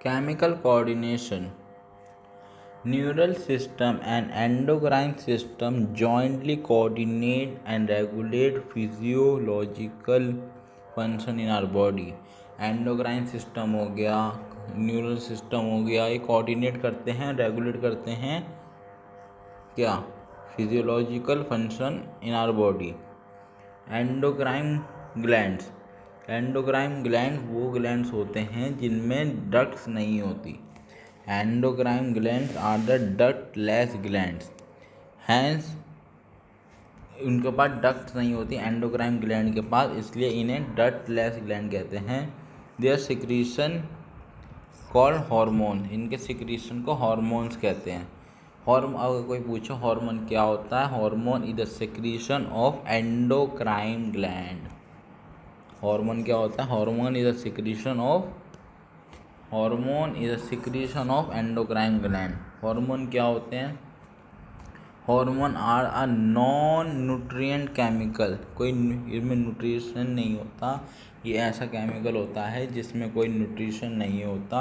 Chemical coordination. Neural system and endocrine system jointly coordinate and regulate physiological function in our body. Endocrine system हो गया, neural system हो गया, ये coordinate करते हैं, रेगुलेट करते हैं क्या, physiological function in our body. Endocrine glands. Endocrine gland वो ग्लैंड्स होते हैं जिनमें डक्ट्स नहीं होती. Endocrine glands are the ductless glands. हैंस उनके पास डक्ट्स नहीं होती एंडोक्राइन ग्लैंड के पास, इसलिए इन्हें डक्टलेस ग्लैंड कहते हैं. Their secretion called hormone. इनके सिक्रीशन को हार्मोन्स कहते हैं. अगर कोई पूछो हार्मोन क्या होता है, hormone is the secretion of endocrine gland. Hormone क्या होता है, hormone is the secretion of endocrine gland. Hormone क्या होते हैं, hormone are a non nutrient chemical. कोई इसमें न्यूट्रिशन नहीं होता, ये ऐसा केमिकल होता है जिसमें कोई न्यूट्रिशन नहीं होता.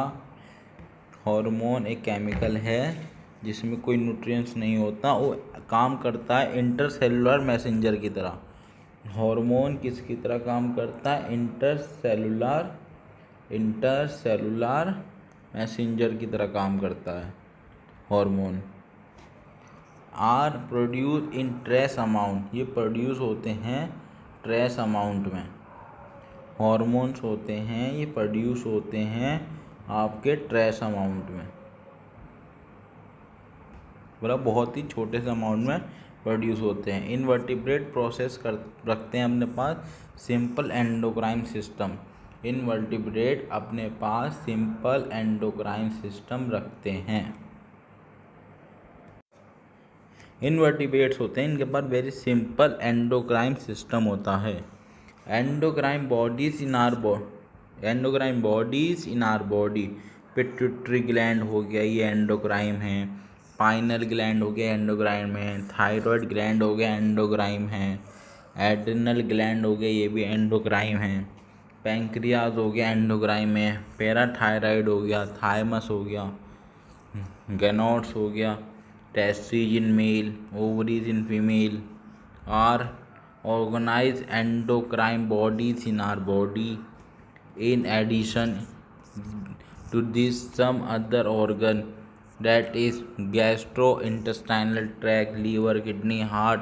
हार्मोन एक केमिकल है जिसमें कोई न्यूट्रिएंट्स नहीं होता, वो काम करता है इंटरसेलुलर मैसेंजर की तरह. हार्मोन किसकी तरह काम करता है, इंटरसेलुलर मैसेंजर की तरह काम करता है. Hormone are produce in trace amount. ये प्रोड्यूस होते हैं ट्रेस अमाउंट में. हार्मोन्स होते हैं ये प्रोड्यूस होते हैं आपके ट्रेस अमाउंट में, मतलब बहुत ही छोटे से अमाउंट में प्रोड्यूस होते हैं. इनवर्टिब्रेट प्रोसेस रखते हैं अपने पास सिंपल एंडोक्राइन सिस्टम. इनवर्टिब्रेट अपने पास सिंपल एंडोक्राइन सिस्टम रखते हैं. इनवर्टिब्रेट्स होते हैं, इनके पास वेरी सिंपल एंडोक्राइन सिस्टम होता है. Endocrine bodies in our body. Pituitary gland हो गया, ये एंडोक्राइन है. पाइनल ग्लैंड हो गया एंडोक्राइन में. थायराइड ग्लैंड हो गया एंडोक्राइन है. एड्रिनल ग्लैंड हो गया, ये भी एंडोक्राइन है. पैंक्रियाज हो गया एंडोक्राइन में. पैराथायराइड हो गया, थाइमस हो गया, गैनोड्स हो गया. Testis in male, ovaries in female are organized endocrine bodies in our body. In addition to this, some other organ, that is gastrointestinal tract, liver, kidney, heart,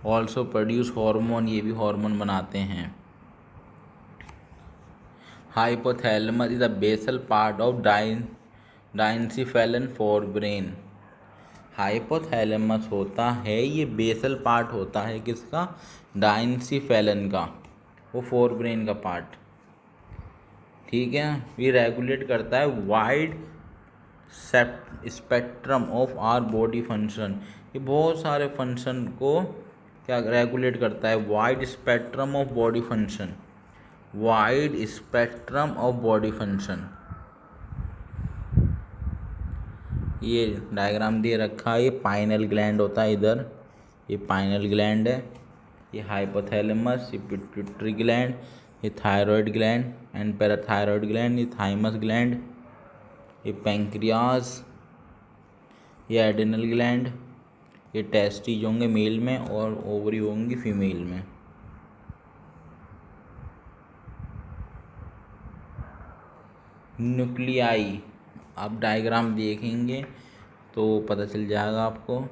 also produce hormone. ये भी hormone बनाते हैं. Hypothalamus is the basal part of diencephalon for brain. Hypothalamus होता है, ये basal part होता है किसका, डाइनसिफेलन का, वो फोर ब्रेन का पार्ट. ठीक है, ये रेगुलेट करता है wide spectrum of our body function. ये बहुत सारे फंक्शन को क्या रेगुलेट करता है, wide spectrum of body function. ये डायग्राम दे रखा है, ये पाइनल ग्लैंड होता है इधर, ये पाइनल ग्लैंड है. ये हाइपोथैलेमस, ये पिट्यूटरी ग्लैंड, ये thyroid gland and parathyroid gland, ये थाइमस ग्लैंड, ये पैंक्रियाज, ये एड्रिनल ग्लैंड, ये टेस्टिस होंगे मेल में और ओवरी होंगी फीमेल में. न्यूक्लियाई, आप डायग्राम देखेंगे तो पता चल जाएगा आपको.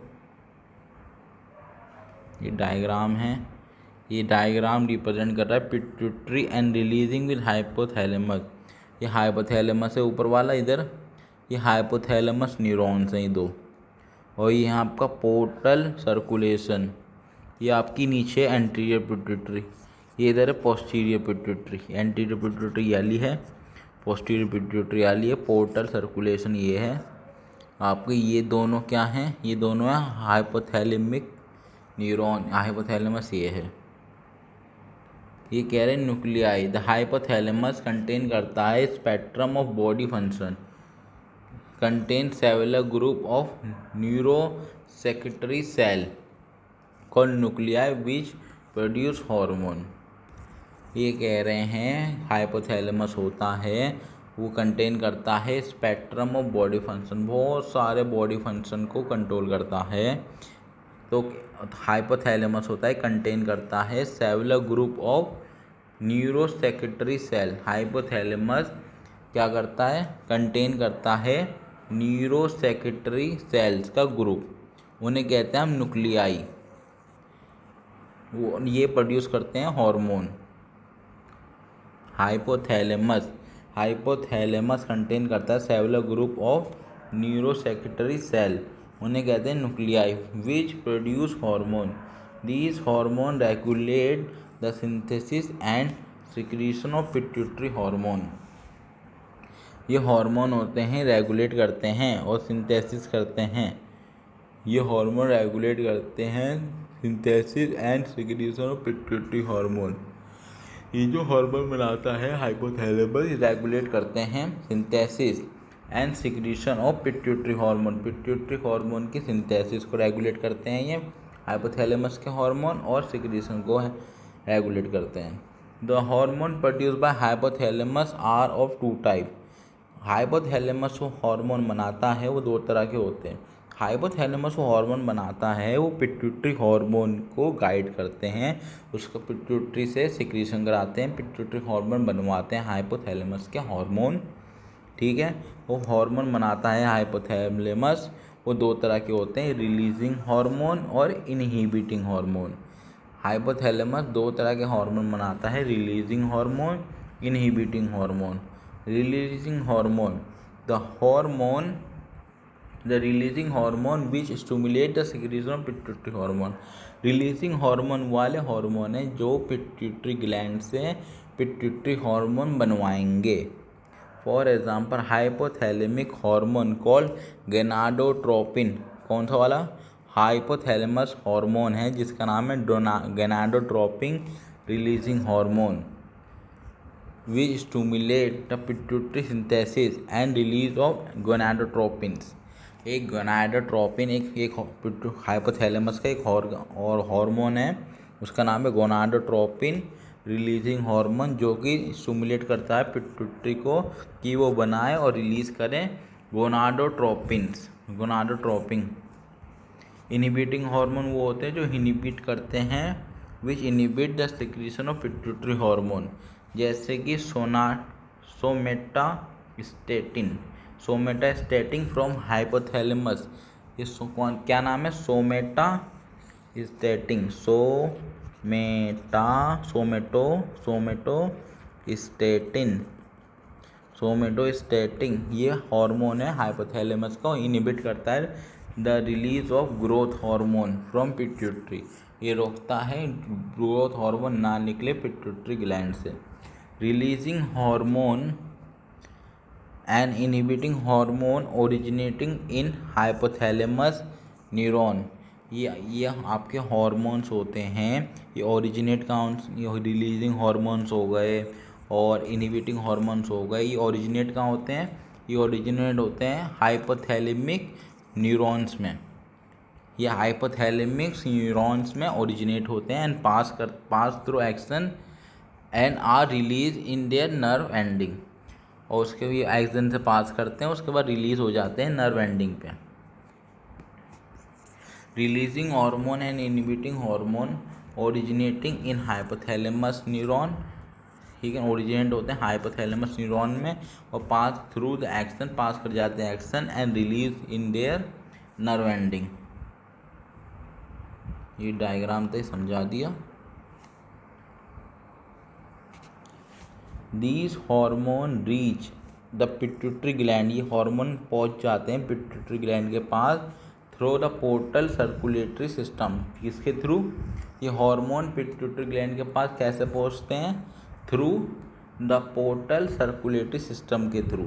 ये डायग्राम है, ये डायग्राम रिप्रेजेंट कर रहा है pituitary and releasing with hypothalamus. ये हाइपोथैलेमस है ऊपर वाला इधर, ये हाइपोथैलेमस न्यूरॉन्स हैं ये दो. और ये यहाँ आपका पोर्टल सर्कुलेशन, ये आपकी नीचे एंटीरियर पिट्यूटरी, ये इधर है पोस्टीरियर पिट्यूटरी. एंटीरियर पिट्यूटरी वाली है, पोस्टीरियर पिट्यूटरी वाली है. पोर्टल सर्कुलेशन ये है आपके. ये दोनों क्या हैं, ये दोनों है हाइपोथैलेमिक न्यूरॉन. हाइपोथैलेमस ये है. ये कह रहे हैं न्यूक्लियाई. द हाइपोथैलेमस कंटेन करता है spectrum of body function, contain several group of neurosecretory cell called nuclei which produce hormone. ये कह रहे हैं हाइपोथैलेमस होता है वो कंटेन करता है स्पेक्ट्रम ऑफ बॉडी फंक्शन, बहुत सारे बॉडी फंक्शन को कंट्रोल करता है। तो हाइपोथैलेमस होता है कंटेन करता है cellular group of neurosecretory cell. Hypothalamus क्या करता है, कंटेन करता है न्यूरोसेक्रेटरी सेल्स का ग्रुप, उन्हें कहते हैं हम न्यूक्लियाई। वो ये प्रोड्यूस करते हैं हार्मोन। हाइपोथैलेमस कंटेन करता है cellular group of neurosecretory cell, उन्हें कहते हैं nuclei, which produce hormone. These hormone regulate the synthesis and secretion of pituitary hormone. ये हार्मोन होते हैं रेगुलेट करते हैं और सिंथेसिस करते हैं। ये हार्मोन रेगुलेट करते हैं synthesis and secretion of pituitary hormone. ये जो हार्मोन बनाता है हाइपोथैलेमस रेगुलेट करते हैं synthesis and secretion of pituitary hormone. Pituitary hormone की सिंथेसिस को रेगुलेट करते हैं ये हाइपोथैलेमस के हार्मोन, और सिक्रीशन को रेगुलेट करते हैं। The hormone produce by hypothalamus are of two type. Hypothalamus जो हार्मोन बनाता है वो दो तरह के होते हैं। हाइपोथैलेमस जो हार्मोन बनाता है वो पिट्यूटरी हार्मोन को गाइड करते हैं, उसको पिट्यूटरी से सिक्रीशन कराते हैं, पिट्यूटरी हार्मोन बनवाते हैं हाइपोथैलेमस के हार्मोन। ठीक है, वो हार्मोन बनाता है हाइपोथैलेमस, वो दो तरह के होते हैं, रिलीजिंग हार्मोन और इनहिबिटिंग हार्मोन। हाइपोथैलेमस दो तरह के हार्मोन बनाता है, releasing hormone, inhibiting hormone. Releasing hormone, the releasing hormone which stimulate the secretion of pituitary hormone। Releasing hormone वाले हार्मोन है जो पिट्यूटरी ग्लैंड से पिट्यूटरी हार्मोन बनवाएंगे। For example hypothalamic hormone called gonadotropin. कौन सा वाला? हाइपोथैलेमस हार्मोन है जिसका नाम है gonadotropin releasing hormone which stimulate the pituitary synthesis and release of gonadotropins। एक गोनाडोट्रोपिन एक हाइपोथैलेमस का एक और हार्मोन है, उसका नाम है गोनाडोट्रोपिन रिलीजिंग हार्मोन, जो कि स्टिमुलेट करता है पिट्यूटरी को कि वो बनाए और रिलीज करें गोनाडोट्रोपिन। इनहिबिटिंग हार्मोन वो होते हैं जो इनहिबिट करते हैं, which inhibit the secretion of pituitary hormone, जैसे कि सोमेटास्टेटिन फ्रॉम हाइपोथैलेमस। ये क्या नाम है? सोमेटास्टेटिन ये हार्मोन है हाइपोथैलेमस को इनहिबिट करता है the release of growth hormone from pituitary. ये रोकता है ग्रोथ हार्मोन ना निकले पिट्यूटरी ग्लैंड से। Releasing hormone and inhibiting hormone originating in hypothalamus neuron. ये आपके हार्मोन्स होते हैं, ये ओरिजिनेट ये रिलीजिंग हार्मोन्स हो गए और इनहिबिटिंग हार्मोन्स हो गए, ये ओरिजिनेट कहाँ होते हैं? ये ओरिजिनेट होते हैं हाइपोथैलेमिक न्यूरॉन्स में। ये हाइपोथैलेमिक न्यूरॉन्स में ओरिजिनेट होते हैं and pass through action and are release in their nerve ending. और उसके भी एक्शन से पास करते हैं, उसके बाद रिलीज हो जाते हैं नर्व एंडिंग पे। Releasing hormone and inhibiting hormone originating in hypothalamus neuron, ठीक है, ओरिजिनेट होते हैं हाइपोथैलेमस न्यूरॉन में और पास थ्रू द एक्शन, पास कर जाते हैं action and release in their nerve ending. ये डायग्राम तो समझा दिया। These hormone reach the pituitary gland, ये हार्मोन पहुंच जाते हैं पिट्यूटरी ग्लैंड के pass through the portal circulatory system. किसके थ्रू? ये हार्मोन पिट्यूटरी ग्लैंड के पास कैसे पहुंचते हैं? Through the portal circulatory system के थ्रू।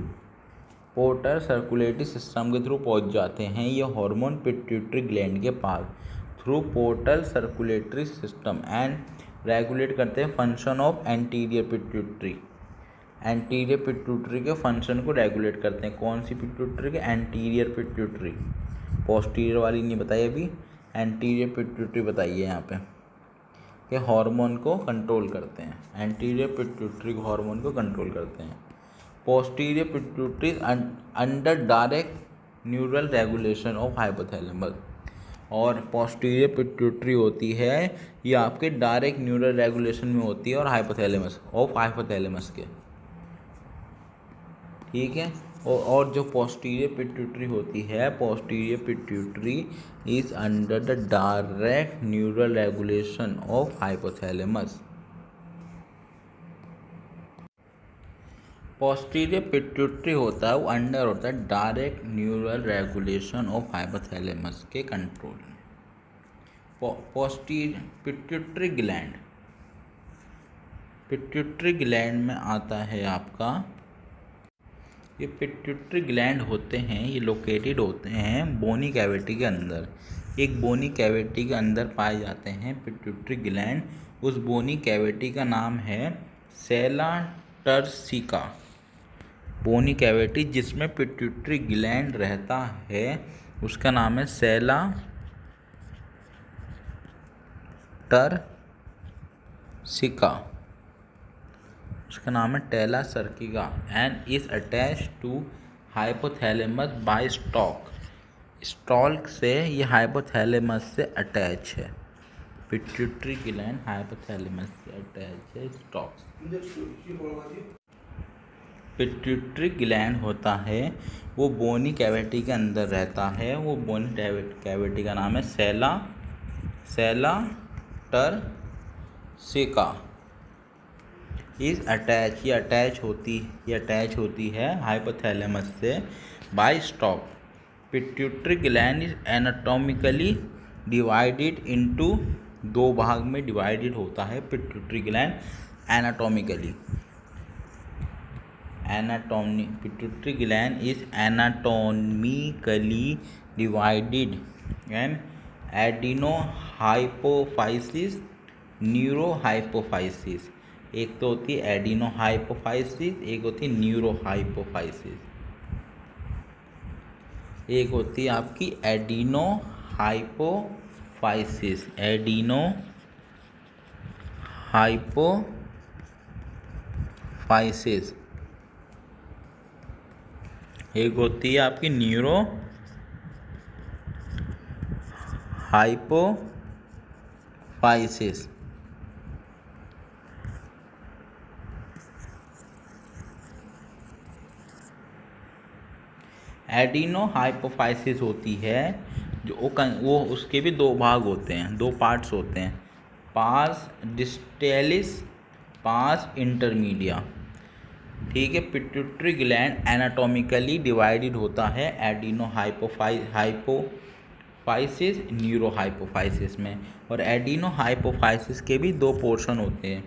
पोर्टल सर्कुलेटरी सिस्टम के थ्रू पहुंच जाते हैं ये हार्मोन पिट्यूटरी ग्लैंड के pass through portal circulatory system and regulate करते हैं function of anterior pituitary. Anterior pituitary के फंक्शन को रेगुलेट करते हैं। कौन सी पिट्यूटरी के? एंटीरियर पिट्यूटरी, पोस्टीरियर वाली नहीं बताई अभी, एंटीरियर पिट्यूटरी बताइए यहाँ पे कि हार्मोन को कंट्रोल करते हैं। एंटीरियर पिट्यूटरी हार्मोन को कंट्रोल करते हैं। Posterior pituitary under direct neural regulation of hypothalamus. और पोस्टीरियर पिट्यूटरी होती है ये आपके डायरेक्ट न्यूरल रेगुलेशन में होती है और हाइपोथैलेमस के, ठीक है। और जो पोस्टीरियर पिट्यूटरी होती है, posterior pituitary is under the direct neural regulation of hypothalamus. Posterior pituitary होता है वो अंडर होता है direct neural regulation of hypothalamus के कंट्रोल में। पोस्टीरियर पिट्यूटरी ग्लैंड में आता है आपका, ये पिट्यूटरी ग्लैंड होते हैं, ये लोकेटेड होते हैं बोनी कैविटी के अंदर। एक बोनी कैविटी के अंदर पाए जाते हैं पिट्यूटरी ग्लैंड। उस बोनी कैविटी का नाम है सेला टर्सिका। बोनी कैविटी जिसमें पिट्यूटरी ग्लैंड रहता है उसका नाम है सेला टर्सिका, उसका नाम है sella turcica and is attach to hypothalamus by stalk से ये हाइपोथैलेमस से अटैच है। पिट्यूटरी ग्लैंड हाइपोथैलेमस से अटैच है स्टॉल्क। पिट्यूटरी ग्लैंड होता है वो बोनी कैविटी के अंदर रहता है। वो बोनी कैविटी का नाम है सेला टर्सिका। इज अटैच, ये अटैच होती है हाइपोथैलेमस से by stalk. Pituitary gland is anatomically divided into, दो भाग में डिवाइडेड होता है pituitary gland anatomically. Pituitary gland is anatomically divided and adenohypophysis, neurohypophysis. एक तो होती है एडिनोहाइपोफाइसिस, एक होती है न्यूरोहाइपोफाइसिस। एक होती है आपकी एडिनोहाइपोफाइसिस, एडिनोहाइपोफाइसिस। एक होती है आपकी न्यूरोहाइपोफाइसिस। एडिनोहाइपोफाइसिस होती है जो वो उसके भी दो भाग होते हैं, दो पार्ट्स होते हैं, पास डिस्टेलिस, पास इंटरमीडिया, ठीक है। पिट्यूटरी ग्लैंड एनाटॉमिकली डिवाइडेड होता है एडिनोहाइपोफाइसिस, न्यूरोहाइपोफाइसिस में। और एडिनोहाइपोफाइसिस के भी दो पोर्शन होते हैं,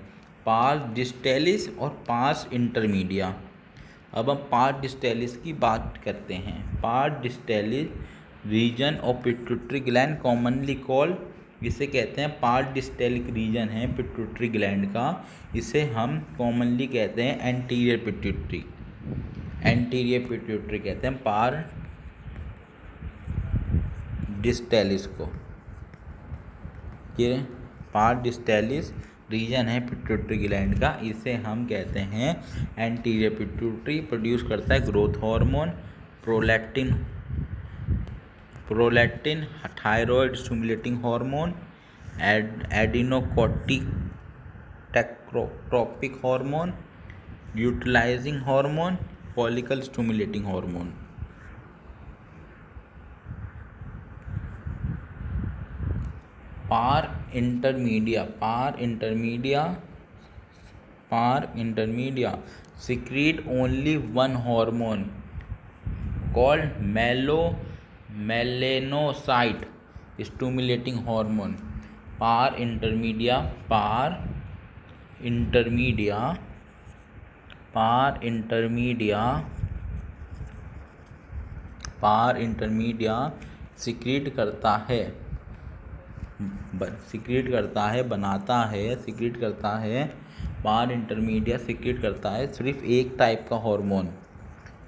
पास डिस्टेलिस और पास इंटरमीडिया। अब हम पार्ट डिस्टेलिस की बात करते हैं। Part distalis region of pituitary gland commonly call, इसे कहते हैं पार्ट डिस्टेलिक रीजन है पिट्यूटरी ग्लैंड का, इसे हम कॉमनली कहते हैं एंटीरियर पिट्यूटरी। एंटीरियर पिट्यूटरी कहते हैं पार्ट डिस्टेलिस को। ये पार्ट डिस्टेलिस रीजन है पिट्यूटरी ग्लैंड का, इसे हम कहते हैं एंटीरियर पिट्यूटरी। प्रोड्यूस करता है growth hormone, prolactin, thyroid stimulating hormone, adenocorticotropic hormone, utilizing hormone, follicle stimulating hormone. Pars intermedia secrete only one hormone called melanocyte stimulating hormone. Par intermedia secrete करता है पार intermedia secret करता है सिर्फ एक type का hormone,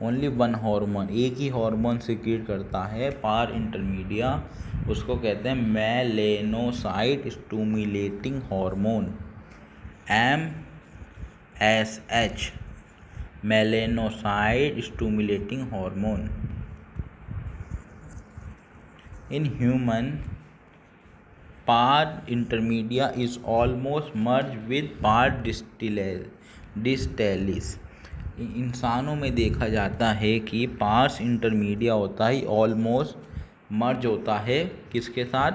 only one hormone, एक ही hormone secrete करता है पार इंटरमीडिया, उसको कहते हैं melanocyte stimulating hormone, MSH। melanocyte stimulating hormone. In human, pars intermedia is almost merged with pars distalis. इंसानों में देखा जाता है कि पार्स इंटरमीडिया होता है ऑलमोस्ट मर्ज होता है किसके साथ,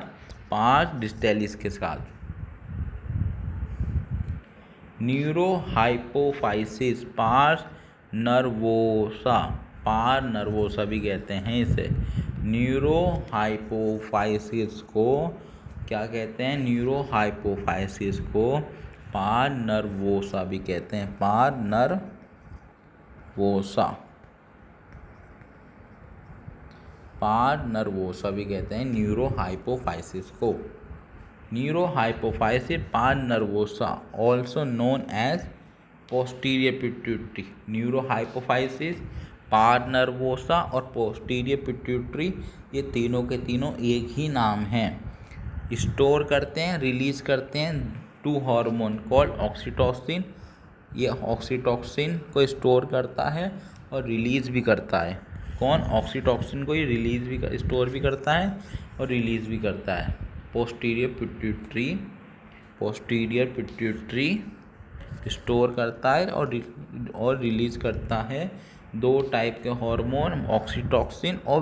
पार्स डिस्टेलिस के साथ. न्यूरोहाइपोफाइसिस पार्स नर्वोसा भी कहते हैं इसे. न्यूरोहाइपोफाइसिस को क्या कहते हैं, न्यूरोहाइपोफाइसिस को पार नर्वोसा भी कहते हैं. पार नर्वोसा भी कहते हैं न्यूरोहाइपोफाइसिस को. Neurohypophysis pars nervosa also known as posterior pituitary. Neurohypophysis, pars nervosa और पोस्टीरियर पिट्यूटरी, ये तीनों के तीनों एक ही नाम हैं. स्टोर करते हैं, रिलीज करते हैं टू हार्मोन कॉल्ड ऑक्सीटोसिन. ये ऑक्सीटोसिन को स्टोर करता है और रिलीज भी करता है. कौन, ऑक्सीटोसिन को ये रिलीज भी स्टोर भी करता है और रिलीज भी करता है. पोस्टीरियर पिट्यूटरी स्टोर करता है और रिलीज करता है दो टाइप के हार्मोन, ऑक्सीटोसिन और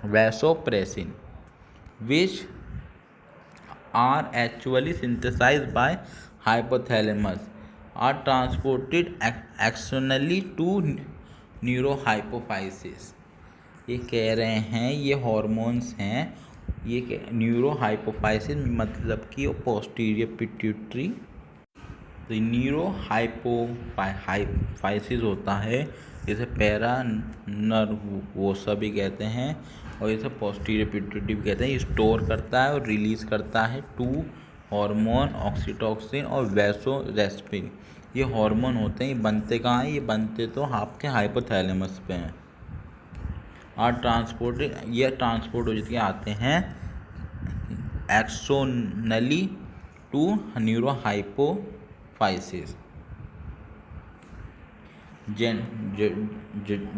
vasopressin, which are actually synthesized by hypothalamus, are transported axonally to neurohypophysis. ये कह रहे हैं ये हॉर्मोन्स हैं, ये न्यूरोहाइपोफाइसिस मतलब कि पोस्टीरियर पिट्यूटरी. तो न्यूरोहाइपोफाइसिस होता है, इसे पैरा नर्वोसा भी कहते हैं और इसे पोस्टीरियर पिट्यूटरी भी कहते हैं. ये स्टोर करता है और रिलीज करता है टू हार्मोन, ऑक्सीटोसिन और वैसोप्रेसिन. ये हार्मोन होते हैं, ये बनते कहाँ हैं, ये बनते तो आपके हाइपोथैलेमस पे हैं. और ये ट्रांसपोर्ट हो जाते आते हैं axonally to neurohypophysis.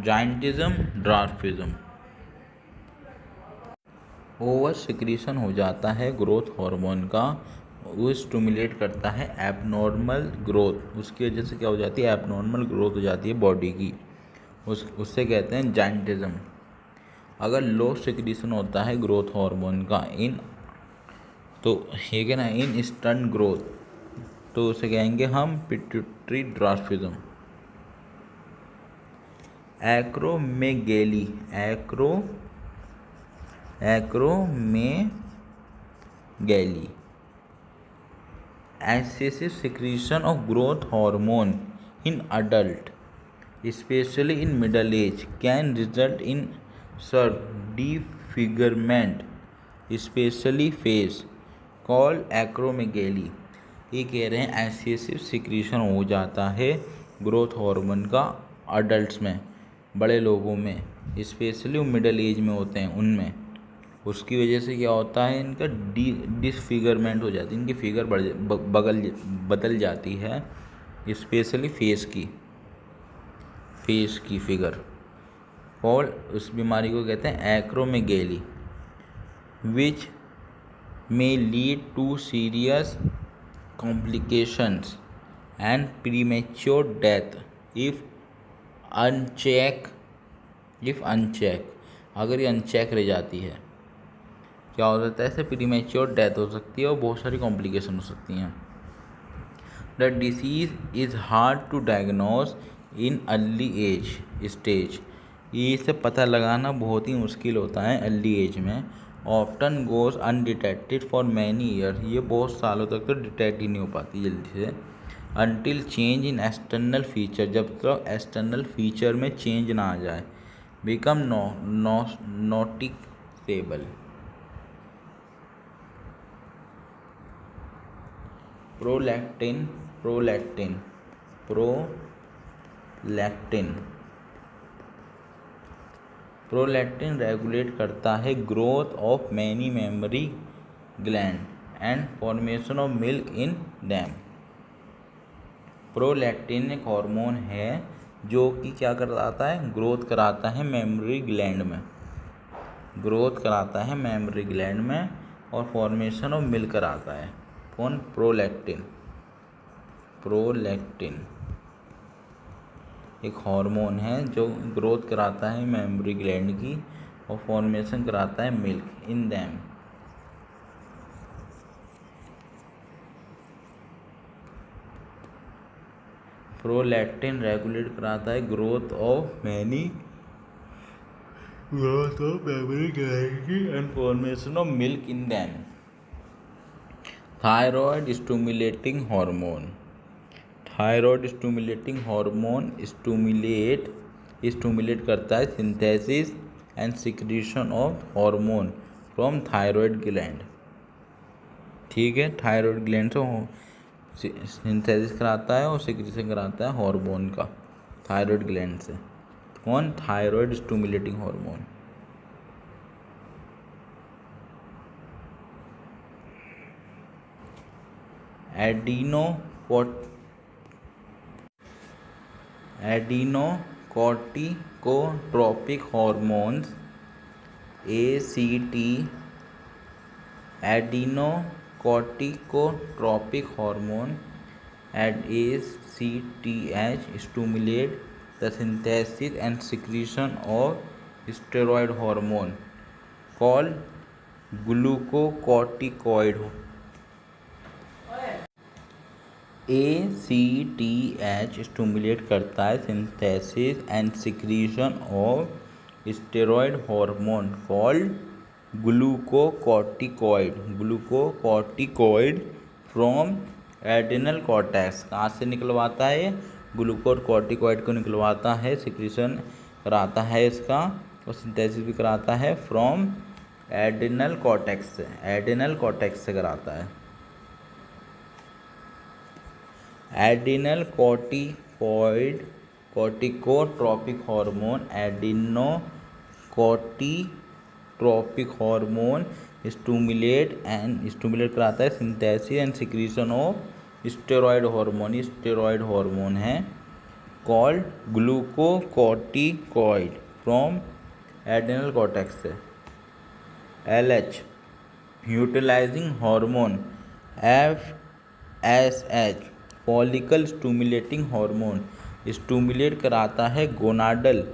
Gigantism, dwarfism. Over secretion हो जाता है ग्रोथ हार्मोन का, वो स्टिमुलेट करता है एबनॉर्मल ग्रोथ. उसकी वजह से क्या हो जाती है, एबनॉर्मल ग्रोथ हो जाती है बॉडी की, उससे कहते हैं जाइंटिज्म. अगर लो सिक्रीशन होता है ग्रोथ हार्मोन का इन स्टंट ग्रोथ, तो उसे कहेंगे हम pituitary dwarfism. Acromegaly excessive secretion of growth hormone in adult, especially in middle age, can result in disfigurement, especially face, called acromegaly. ये कह रहे हैं एक्सेसिव सिक्रीशन हो जाता है ग्रोथ हार्मोन का अडल्ट्स में, बड़े लोगों में, स्पेशली मिडिल एज में होते हैं उनमें. उसकी वजह से क्या होता है, इनका डिसफिगरमेंट हो जाती है, इनकी फिगर बदल जाती है, स्पेशली फेस की फिगर. और उस बीमारी को कहते हैं acromegaly, which may lead to serious complications and premature death if unchecked. अगर ये अनचेक रह जाती है, क्या हो जाता है, ऐसे प्रीमेच्योर डेथ हो सकती है और बहुत सारी कॉम्प्लिकेशन हो सकती हैं. The disease is hard to diagnose in early age stage. इसे पता लगाना बहुत ही मुश्किल होता है अर्ली एज में. Often goes undetected for many year. ये बहुत सालों तक तो डिटेक्ट ही नहीं हो पाती जल्दी से. Until change in external feature, जब तक एक्सटर्नल फीचर में चेंज ना आ जाए. Become noticeable. प्रोलैक्टिन रेगुलेट करता है growth of many mammary gland and formation of milk in dam. Prolactin एक हार्मोन है जो कि क्या कराता है, ग्रोथ कराता है मेमोरी ग्लैंड में, ग्रोथ कराता है मेमोरी ग्लैंड में और फॉर्मेशन ऑफ मिल्क कराता है। कौन? प्रोलैक्टिन। प्रोलैक्टिन एक हार्मोन है जो ग्रोथ कराता है मेमोरी ग्लैंड की और फॉर्मेशन कराता है milk in them. Prolactin regulate कराता है ग्रोथ ऑफ मेमोरी ग्लैंड की and formation of milk in them. Thyroid stimulating hormone. Thyroid stimulating hormone stimulate करता है synthesis and secretion of hormone from thyroid gland. ठीक है, thyroid gland से synthesis कराता है और सिक्रीशन कराता है हार्मोन का थायराइड ग्लैंड से। कौन? Thyroid stimulating hormone. Adenocorticotropic hormones ACT adenocorticotropic hormone ACTH stimulate the synthesis and secretion of steroid hormone called glucocorticoid। ACTH stimulate करता है synthesis and secretion of steroid hormone called glucocorticoid from adrenal cortex. कहाँ से निकलवाता है? Glucocorticoid को निकलवाता है, secretion कराता है इसका और सिंथेसिस भी कराता है फ्रॉम एड्रिनल कॉर्टेक्स से, एड्रिनल कॉर्टेक्स से कराता है। Adrenal corticotropic hormone adenocorticotropic hormone stimulate कराता है synthesis and secretion of steroid hormone. Steroid hormone है called glucocorticoid from adrenal cortex से। LH utilizing hormone FSH follicle stimulating hormone stimulate कराता है gonadal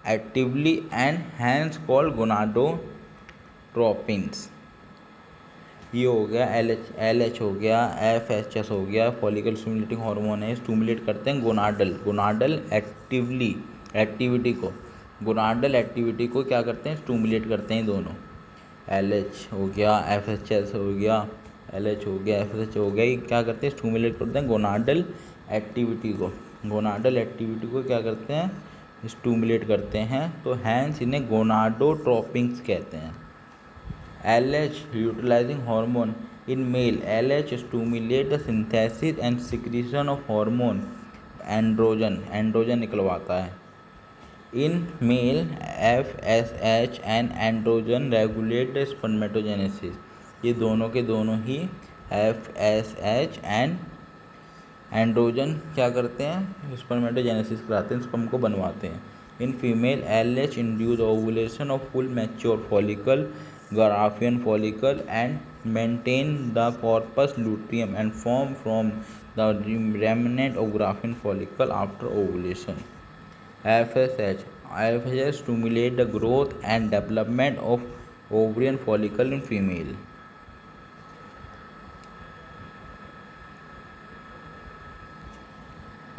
actively and hence called gonadotropins. ये हो गया LH हो गया, FSH हो गया, फॉलिकल स्टिमुलेटिंग हार्मोन है, स्टिमुलेट करते हैं गोनाडल एक्टिविटी को, गोनाडल एक्टिविटी को क्या करते हैं? स्टिमुलेट करते हैं दोनों। LH हो गया, FSH हो गया, LH हो गया, FSH हो गया, ये क्या करते हैं? स्टिमुलेट करते हैं गोनाडल एक्टिविटी को। गोनाडल एक्टिविटी को क्या करते हैं? स्टिमुलेट करते हैं, तो हैंस इन्हें गोनाडोट्रोपिन्स कहते हैं। LH utilizing hormone in male LH stimulate the synthesis and secretion of hormone androgen निकलवाता है। In male FSH and androgen regulate the spermatogenesis. ये दोनों के दोनों ही FSH एंड एंड्रोजन क्या करते हैं? स्पर्मेटोजेनेसिस कराते हैं, स्पर्म को बनवाते हैं। In female LH induce ovulation of full mature follicle Graafian follicle and maintain the corpus luteum and form from the remnant of Graafian follicle after ovulation. FSH stimulate the growth and development of ovarian follicle in female।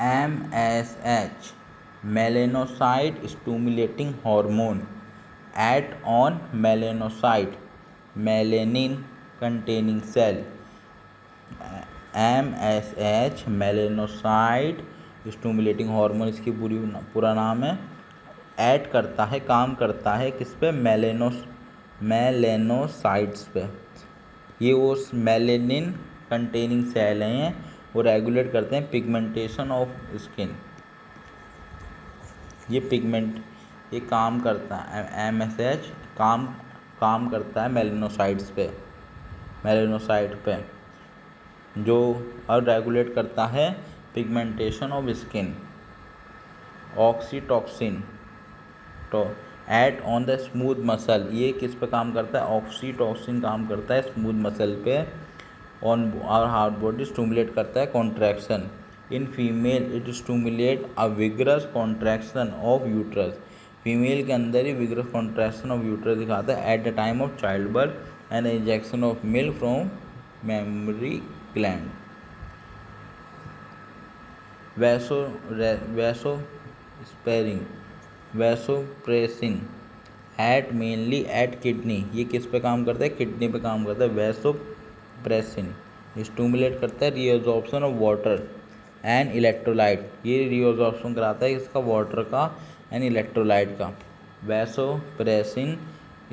MSH melanocyte stimulating hormone act on melanocyte melanin containing cell। MSH melanocyte stimulating hormone इसकी पूरा नाम है। Add करता है, काम करता है किस पे? मेलेनोसाइट्स पे। ये उस मेलेनिन कंटेनिंग सेल हैं, वो रेगुलेट करते हैं पिगमेंटेशन ऑफ स्किन। ये काम करता है, MSH काम करता है मेलेनोसाइट्स पे, जो और रेगुलेट करता है पिगमेंटेशन ऑफ स्किन। ऑक्सीटॉक्सिन तो act on the smooth muscle, ये किस पे काम करता है? ऑक्सीटॉक्सिन काम करता है स्मूथ मसल पे। On our heart body stimulate करता है contraction. In female it stimulate a vigorous contraction of uterus, female के अंदर ही विगरस कॉन्ट्रैक्शन ऑफ यूट्रस दिखाता है at the time of child birth and injection of milk from mammary gland. Vaso स्पेरिंग vasopressin act mainly at kidney, ये किस पे काम करता है? किडनी पे काम करता है। वैसोप्रेसिन स्टूमुलेट करता है reabsorption of water and electrolyte, ये रीअब्जॉर्प्शन कराता है इसका वाटर का एंड इलेक्ट्रोलाइट का। वैसोप्रेसिन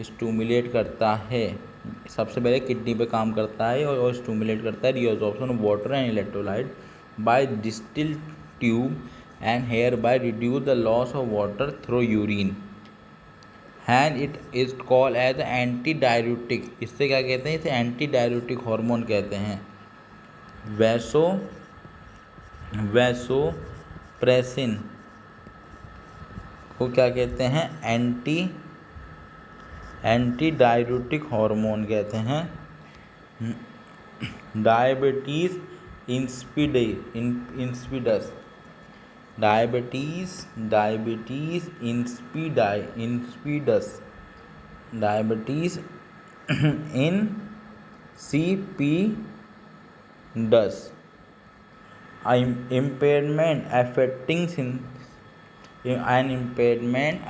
स्टूमुलेट करता है, सबसे पहले किडनी पे काम करता है और स्टूमुलेट करता है reabsorption of water and electrolyte by distal tube and hereby reduce the loss of water through urine and it is called as antidiuretic। इससे क्या कहते हैं? इसे एंटीडाययूरेटिक हार्मोन कहते हैं। वैसोप्रेसिन को क्या कहते हैं? एंटीडाययूरेटिक हार्मोन कहते हैं। Diabetes insipidus impairment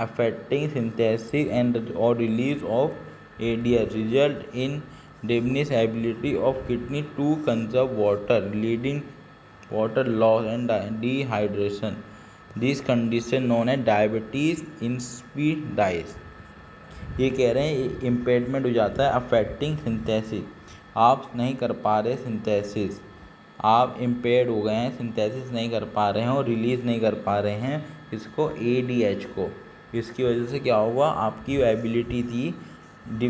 affecting synthesis and or release of ADH result in diminished ability of kidney to conserve water, leading water loss and dehydration. This condition known as diabetes insipidus। ये कह रहे हैं impairment हो जाता है affecting synthesis, आप नहीं कर पा रहे सिंथेसिस, आप इम्पेयर्ड हो गए हैं, सिंथेसिस नहीं कर पा रहे हैं और रिलीज़ नहीं कर पा रहे हैं इसको ADH को। इसकी वजह से क्या होगा? आपकी जो एबिलिटी थी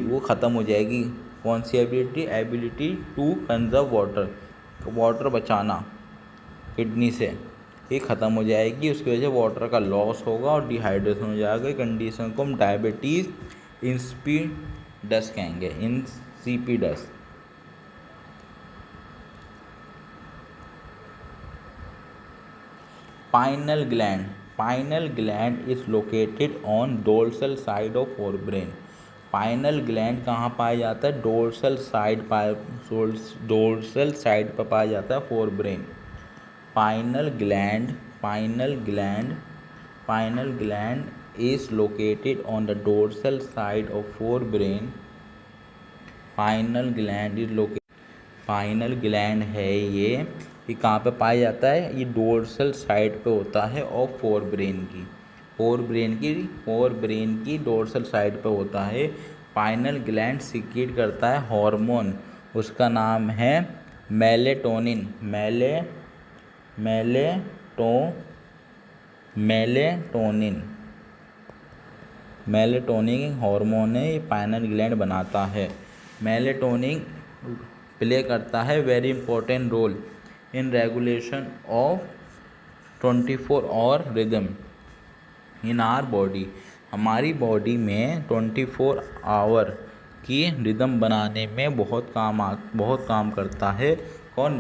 वो ख़त्म हो जाएगी। कौन सी ability? Ability to conserve water, water बचाना किडनी से, ये ख़त्म हो जाएगी। उसकी वजह से वाटर का लॉस होगा और डिहाइड्रेशन हो जाएगा। कंडीशन को हम डायबिटीज़ इंसिपिडस कहेंगे, insipidus. Pineal gland is located on dorsal side of forebrain. Pineal gland कहाँ पाया जाता है? डोर्सल साइड पर पाया जाता है forebrain. Pineal gland is located on the dorsal side of forebrain। Pineal gland है ये कहाँ पे पाया जाता है? ये डोर्सल साइड पे होता है और फोरब्रेन की डोर्सल साइड पे होता है। पाइनल ग्लैंड सीक्रेट करता है हार्मोन, उसका नाम है मेलेटोनिन। मेलेटोनिन हार्मोन है, ये पाइनल ग्लैंड बनाता है। मेलेटोनिन प्ले करता है very important role in regulation of 24 hour rhythm in our body. हमारी बॉडी में 24 आवर की रिदम बनाने में बहुत काम करता है। कौन?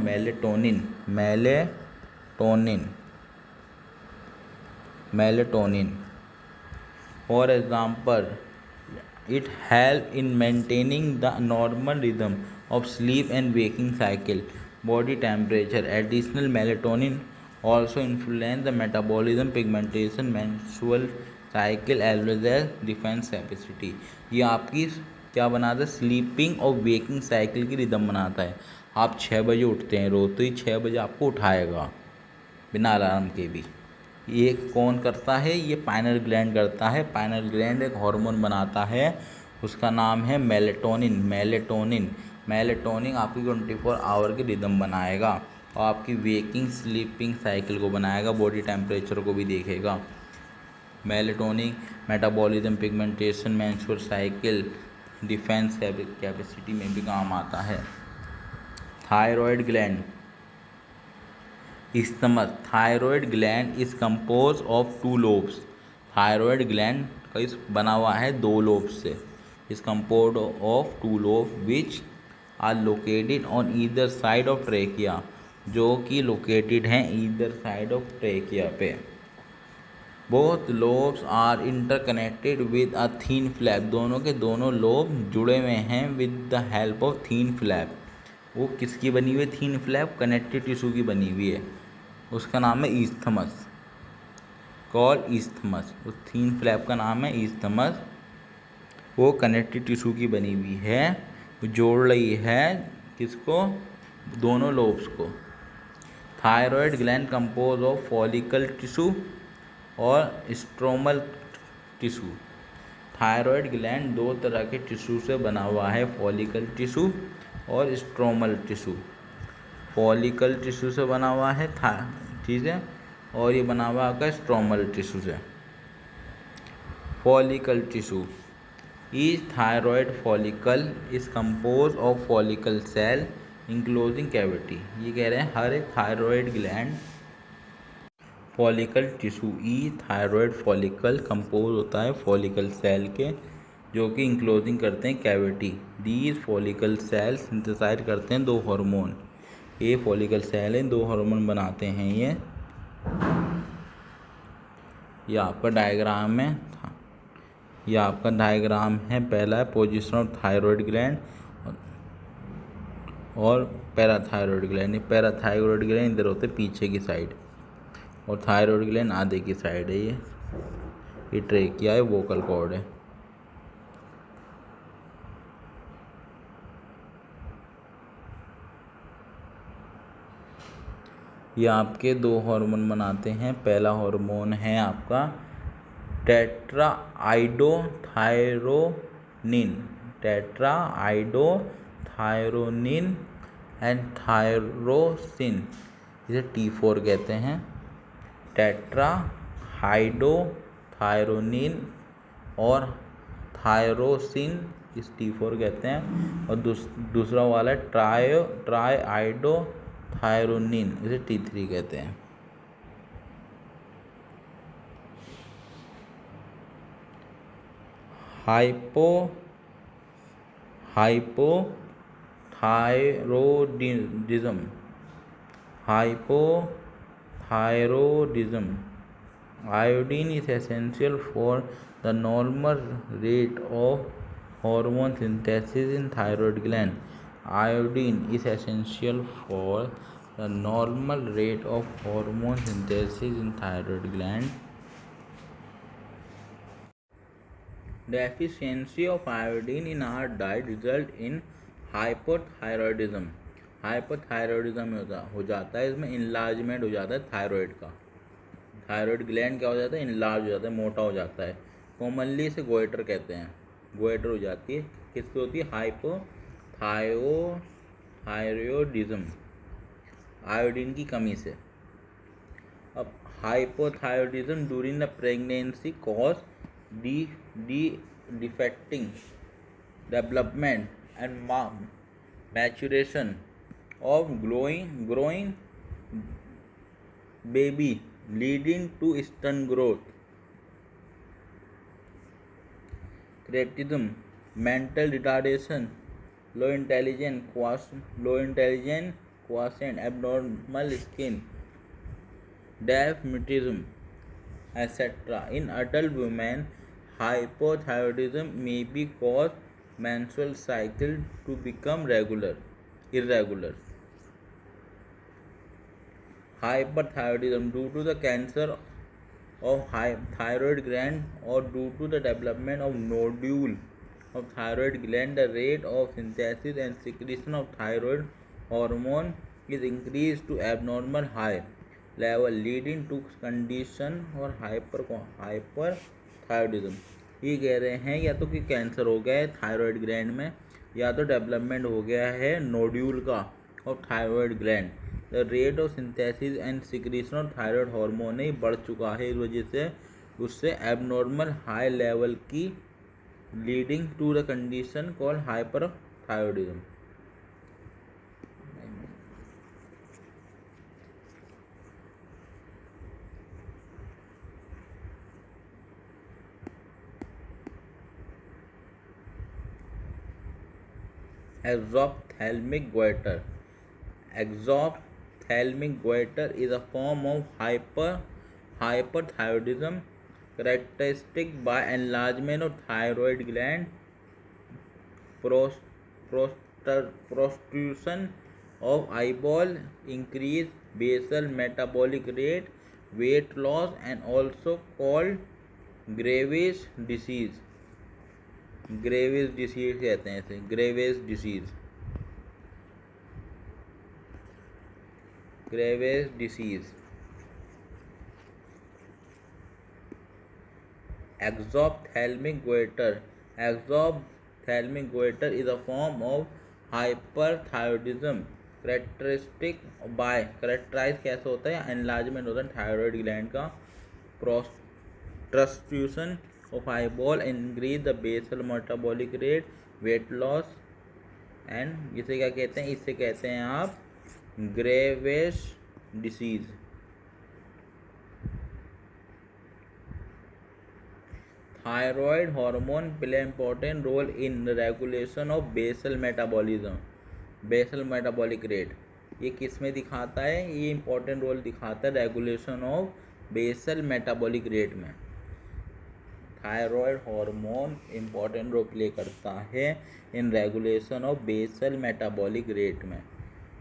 Melatonin. For example it help in maintaining the normal rhythm of sleep and waking cycle, body temperature. Additional melatonin also influence the metabolism, pigmentation, menstrual cycle as well as defense capacity। ये आपकी क्या बनाता है? Sleeping और waking cycle की rhythm बनाता है। आप 6 बजे उठते हैं रोज, तो ये 6 बजे आपको उठाएगा बिना अलार्म के भी। ये कौन करता है? ये पाइनल ग्लैंड करता है। पाइनल ग्लैंड एक हार्मोन बनाता है, उसका नाम है मेलेटोनिन आपकी 24 आवर की रिदम बनाएगा और आपकी वेकिंग स्लीपिंग साइकिल को बनाएगा, बॉडी टेम्परेचर को भी देखेगा। Melatonin metabolism, pigmentation, menstrual cycle, defence capacity में भी काम आता है। Thyroid isthmus. Thyroid gland is composed of two lobes. Thyroid gland का इस बना हुआ है दो लोब से. Is composed of two lobes which are located on either side of trachea. जो कि लोकेटेड हैं ईदर साइड ऑफ ट्रेकिया पे. Both lobes are interconnected with a thin flap. दोनों के दोनों लोब जुड़े हुए हैं with the help of thin flap. वो किसकी बनी हुई है थीन फ्लैप? कनेक्टिव टिश्यू की बनी हुई है. उसका नाम है ईस्थमस. कॉल ईस्थमस. उस थीन फ्लैप का नाम है ईस्थमस. वो कनेक्टिव टिश्यू की बनी हुई है. वो जोड़ रही है किसको? दोनों लोब्स को. Thyroid gland compose of follicle tissue और स्ट्रोमल टिश्यू. थायराइड ग्लैंड दो तरह के टिश्यू से बना हुआ है, फॉलिकल टिश्यू और स्ट्रोमल टिश्यू. फॉलिकल टिश्यू से बना हुआ है ठीक है, और ये बना हुआ है स्ट्रोमल टिश्यू से. Follicle tissue. Each thyroid follicle is compose of follicle cell enclosing cavity. ये कह रहे हैं हर एक थायराइड ग्लैंड फॉलिकल टिश्यू. ई थायराइड फॉलिकल कंपोज होता है फॉलिकल सेल के, जो कि इंक्लोजिंग करते हैं cavity. These follicle cell synthesize करते हैं दो हार्मोन. ये फॉलिकल सेल है, दो हार्मोन बनाते हैं. ये आपका डायग्राम है. ये आपका डायग्राम है. पहला है पोजीशन ऑफ थायराइड ग्लैंड और पैराथायरॉयड ग्लैंड. ये पैराथायरॉयड ग्लैंड इधर होते पीछे की साइड और थायराइड ग्लैंड आगे की साइड है. ये ट्रेकिया है, वोकल कॉर्ड है. ये आपके दो हार्मोन बनाते हैं. पहला हार्मोन है आपका टेट्राआइडोथायरोनिन. टेट्राआइडोथायरोनिन एंड थायरोसिन. इसे T4 कहते हैं. टेट्राहाइडोथायरोनिन और थायरोसिन इस T4 कहते हैं. और दूसरा वाला ट्राइआइडोथायरोनिन, इसे T3 कहते हैं. Hypothyroidism. Iodine is essential for the normal rate of hormone synthesis in thyroid gland. Iodine is essential for the normal rate of hormone synthesis in thyroid gland. Deficiency of iodine in our diet result in hypothyroidism. Hypothyroidism हो जाता है. इसमें enlargement हो जाता है thyroid का. Thyroid gland क्या हो जाता है? इनलार्ज हो जाता है, मोटा हो जाता है. कॉमनली इसे गोइटर कहते हैं. गोइटर हो जाती है. किससे होती है? हाइपोथायरॉयडिज्म, आयोडीन की कमी से. अब hypothyroidism during the pregnancy cause defecting development and maturation of growing baby, leading to stunt growth. Creatism, mental retardation, low intelligence quotient, abnormal skin, deafmutism, etc. In adult women, hypothyroidism may be caused menstrual cycle to become irregular. Hyperthyroidism due to the cancer of thyroid gland or due to the development of nodule of thyroid gland. The rate of synthesis and secretion of thyroid hormone is increased to abnormal high level, leading to condition or hyperthyroidism. ये कह रहे हैं या तो कि cancer हो गया है थायराइड ग्लैंड में, या तो डेवलपमेंट हो गया है नोड्यूल का और thyroid gland. The rate of synthesis and secretion of thyroid hormone ही बढ़ चुका है. इस वजह से उससे एबनॉर्मल हाई लेवल की, leading to the condition called hyperthyroidism. exophthalmic goiter. Exophthalmic goiter is a form of hyperthyroidism characteristic by enlargement of thyroid gland, protrusion of eyeball, increased basal metabolic rate, weight loss, and also called Graves' disease. Graves disease कहते हैं इसे, Graves disease. Graves disease. Exophthalmic goiter. Exophthalmic goiter is a form of hyperthyroidism characterize कैसे होता है, enlargement होता है thyroid gland का, प्रोट्रस्ट्यूशन of eyeball, increase the basal metabolic rate, weight loss, and इसे क्या कहते हैं, इसे कहते हैं आप Graves disease. Thyroid hormone play important role in regulation of basal metabolism, basal metabolic rate. ये किस में दिखाता है, ये इम्पोर्टेंट रोल दिखाता है regulation of basal metabolic rate में। Thyroid hormone important role play करता है in regulation of basal metabolic rate में।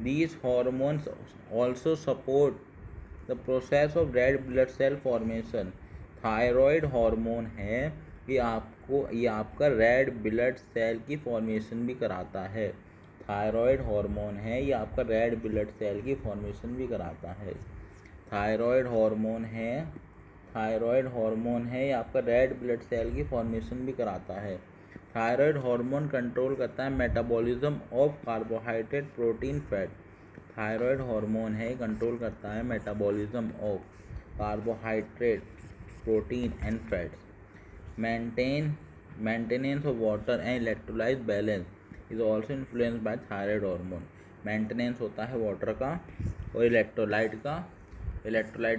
These hormones also support the process of red blood cell formation. Thyroid hormone है ये आपका red blood cell की formation भी कराता है। थायराइड हार्मोन है ये आपका रेड ब्लड सेल की फॉर्मेशन भी कराता है। थायराइड हार्मोन है ये आपका रेड ब्लड सेल की फॉर्मेशन भी कराता है। थायराइड हार्मोन कंट्रोल करता है metabolism of carbohydrate, protein, fat. Thyroid hormone है कंट्रोल करता है metabolism of carbohydrate, protein and fats. Maintenance of water and electrolyte balance is also influenced by thyroid hormone. Maintenance होता है वाटर का और electrolyte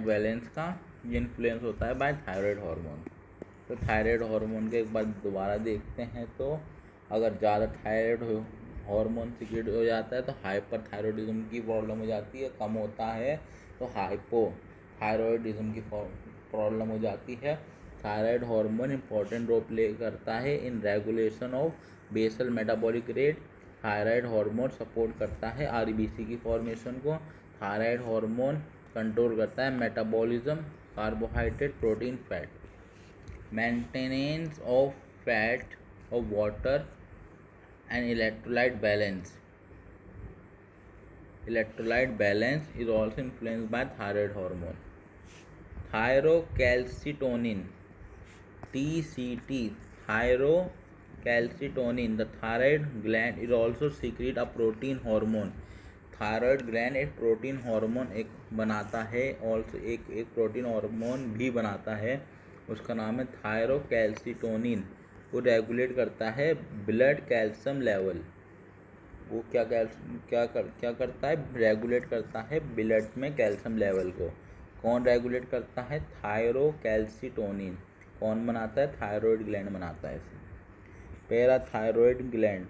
balance का, ये इन्फ्लुएंस होता है बाय थायराइड हार्मोन। तो थायराइड हार्मोन के एक बार दोबारा देखते हैं, तो अगर ज़्यादा थायराइड हार्मोन सिक्रेट हो जाता है तो हाइपरथायरॉयडिज्म की प्रॉब्लम हो जाती है, कम होता है तो हाइपोथायरॉयडिज्म की प्रॉब्लम हो जाती है। Thyroid hormone important role play करता है in regulation of basal metabolic rate. Thyroid hormone support करता है आरबीसी की फॉर्मेशन को। थायराइड हार्मोन कंट्रोल करता है metabolism, carbohydrate, protein, fat. Maintenance of fat of water and electrolyte balance is also influenced by thyroid hormone. Thyrocalcitonin, TCT, thyrocalcitonin, the thyroid gland is also secret a protein hormone. Thyroid gland एक protein hormone बनाता है, also एक protein hormone भी बनाता है, उसका नाम है थायरोकैल्सिटोनिन। वो रेगुलेट करता है ब्लड कैल्शियम लेवल। वो क्या करता है, रेगुलेट करता है ब्लड में कैल्शियम लेवल को। कौन रेगुलेट करता है, थायरोकैल्सिटोनिन। कौन बनाता है, थायराइड ग्लैंड बनाता है इसे। Parathyroid gland,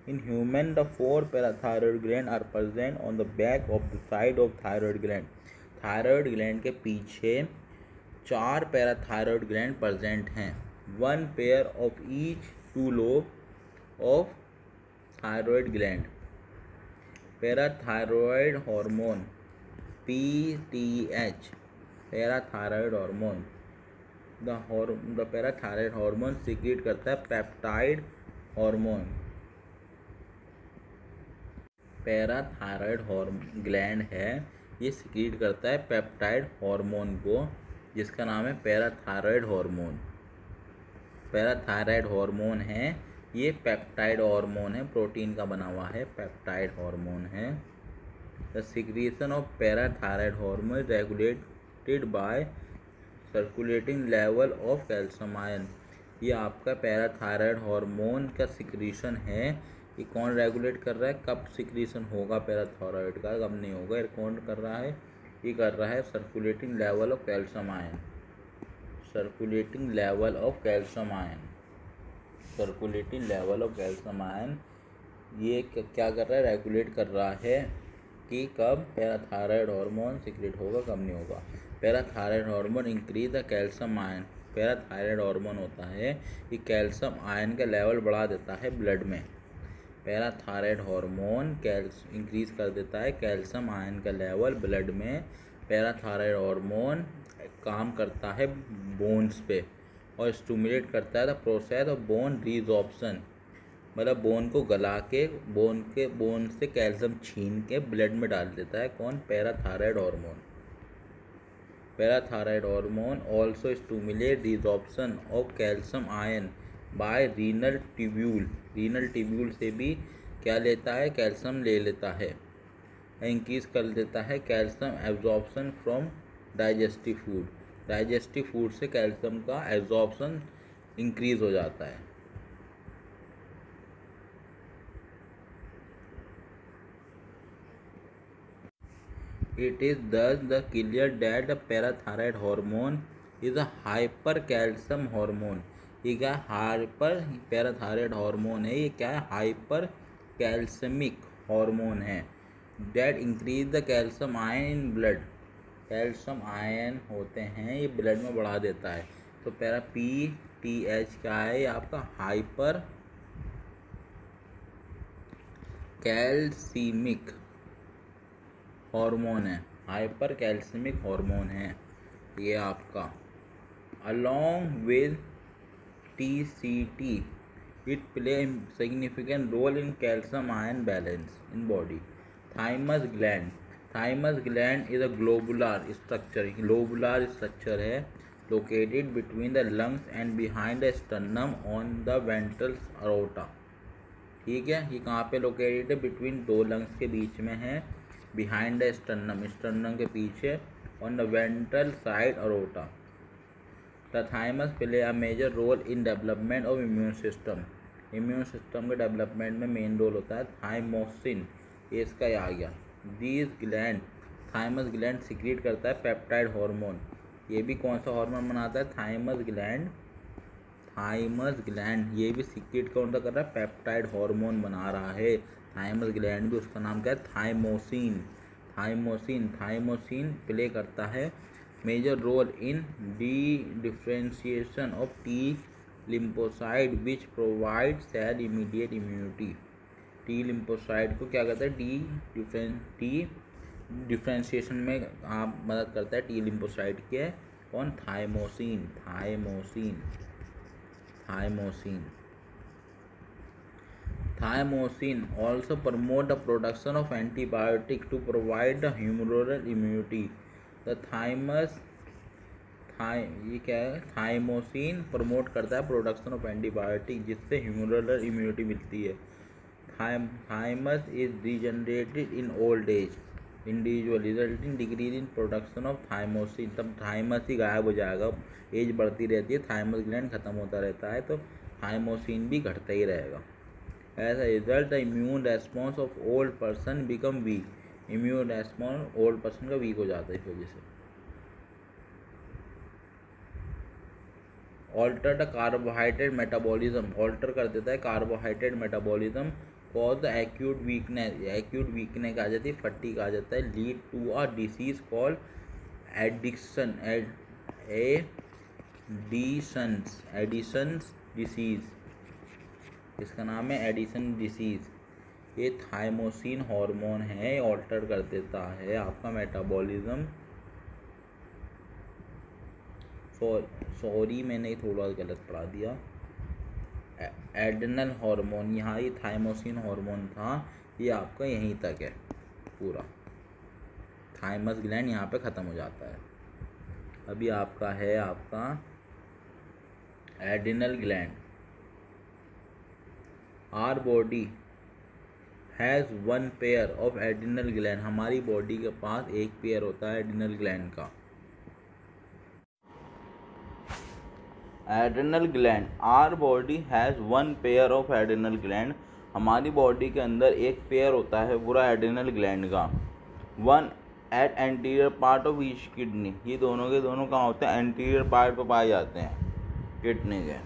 in human the 4 parathyroid gland are present on the back of the side of thyroid gland. Thyroid gland के पीछे 4 पैराथायरॉयड ग्लैंड प्रेजेंट हैं। 1 pair of each 2 lobe of thyroid gland. Parathyroid hormone PTH, parathyroid hormone. The parathyroid hormone secrete करता है peptide hormone. Parathyroid gland है ये secret करता है peptide hormone को, जिसका नाम है पैराथायरॉयड हार्मोन। पैराथायरॉयड हार्मोन है ये पेप्टाइड हार्मोन है, प्रोटीन का बना हुआ है, पेप्टाइड हार्मोन है। The secretion of parathyroid hormone is regulated by circulating level of calcium ion. ये आपका पैराथायरॉयड हार्मोन का सिक्रीशन है, ये कौन रेगुलेट कर रहा है, कब सिक्रीशन होगा पैराथायरॉयड का, कब नहीं होगा, ये कौन कर रहा है, ये कर रहा है circulating level of calcium ion. Circulating level of calcium ion, circulating level of calcium ion ये क्या कर रहा है, रेगुलेट कर रहा है कि कब पैराथायरॉयड हार्मोन सीक्रेट होगा, कब नहीं होगा। Parathyroid hormone increase the calcium ion. Parathyroid hormone होता है कि कैल्शियम आयन का लेवल बढ़ा देता है ब्लड में। पैराथायरॉयड हार्मोन इंक्रीज कर देता है कैल्शियम आयन का लेवल ब्लड में। पैराथायरॉयड हार्मोन काम करता है बोन्स पे और स्टिमुलेट करता है the process of bone resorption, मतलब बोन को गला के बोन से कैल्शियम छीन के ब्लड में डाल देता है। कौन? Parathyroid hormone. Parathyroid hormone also stimulate resorption of calcium ion bye renal tubule. Renal tubule से भी क्या लेता है? कैल्शियम ले लेता है। इंक्रीज कर देता है calcium absorption from digestive food. Digestive food से कैल्शियम का एब्जॉर्प्शन इंक्रीज हो जाता है। It is thus the clear that the parathyroid hormone is a hypercalcium hormone। ये क्या हाइपर पैराथायरॉयड हार्मोन है? ये क्या है? हाइपर कैल्शियमिक हार्मोन है। That increase the calcium ion in blood. Calcium ion होते हैं ये ब्लड में बढ़ा देता है। तो पैरा PTH क्या है? ये आपका हाइपर कैल्शियमिक हार्मोन है। हाइपर कैल्शियमिक हार्मोन है ये आपका। Along with TCT it play significant role in calcium ion balance in body. Thymus gland. Thymus gland is a globular structure है located between the lungs and behind the sternum on the ventral aorta. ठीक है, ये कहाँ पे located है? Between दो lungs के बीच में है, बिहाइंड द स्टर्नम के पीछे, on the ventral side aorta. The thymus play a major role in development of immune system. Immune system के डेवलपमेंट में मेन रोल होता है थाइमोसिन, ये इसका आ गया। These gland, thymus gland secrete करता है पेप्टाइड हार्मोन। ये भी कौन सा हार्मोन बनाता है? Thymus gland. थाइमस ग्लैंड ये भी सिक्रीट कौन सा कर रहा है? पेप्टाइड हार्मोन बना रहा है। थाइमस ग्लैंड भी, उसका नाम क्या है? थाइमोसिन। थाइमोसिन प्ले करता है major role in differentiation of T lymphocyte which provide cell immediate immunity. T lymphocyte को क्या कहता है? टी डिफरेंशिएशन में आप मदद करता है टी लिम्फोसाइड के। कौन? Thymosin. Thymosin also promote the production of antibiotic to provide the humoral immunity। The ये क्या है? थाइमोसिन प्रमोट करता है प्रोडक्शन ऑफ एंटीबायोटिक जिससे ह्यूमरल इम्यूनिटी मिलती है। Thymus is degenerated in old age individual resulting decrease in production of thymosin. तब thymus ही गायब हो जाएगा, एज बढ़ती रहती है, थाइमस ग्लैंड खत्म होता रहता है तो थाइमोसिन भी घटता ही रहेगा। As a result, the immune response of old person become weak। Immune response old person का वीक हो जाता है इस वजह से। Alter the carbohydrate metabolism, alter कर देता है carbohydrate metabolism. Cause the acute weakness आ जाती है, फटीग आ जाता है। Lead to a disease called Addison's disease. इसका नाम है एडिसन डिसीज। ये थाइमोसिन हार्मोन है, ऑल्टर कर देता है आपका मेटाबॉलिज्म। सॉरी मैंने थोड़ा गलत पढ़ा दिया। एड्रेनल हार्मोन, यहाँ ये थाइमोसिन हार्मोन था, ये आपका यहीं तक है पूरा। थाइमस ग्लैंड यहाँ पे ख़त्म हो जाता है। अभी आपका है आपका adrenal gland. Our body has one pair of adrenal gland. हमारी बॉडी के पास एक पेयर होता है एड्रेनल ग्लैंड का। Adrenal gland, our body has one pair of adrenal gland. हमारी बॉडी के अंदर एक पेयर होता है पूरा एड्रेनल ग्लैंड का। One at anterior part of each kidney. ये दोनों के दोनों कहाँ होते हैं? एंटीरियर पार्ट पर पाए जाते हैं किडनी के।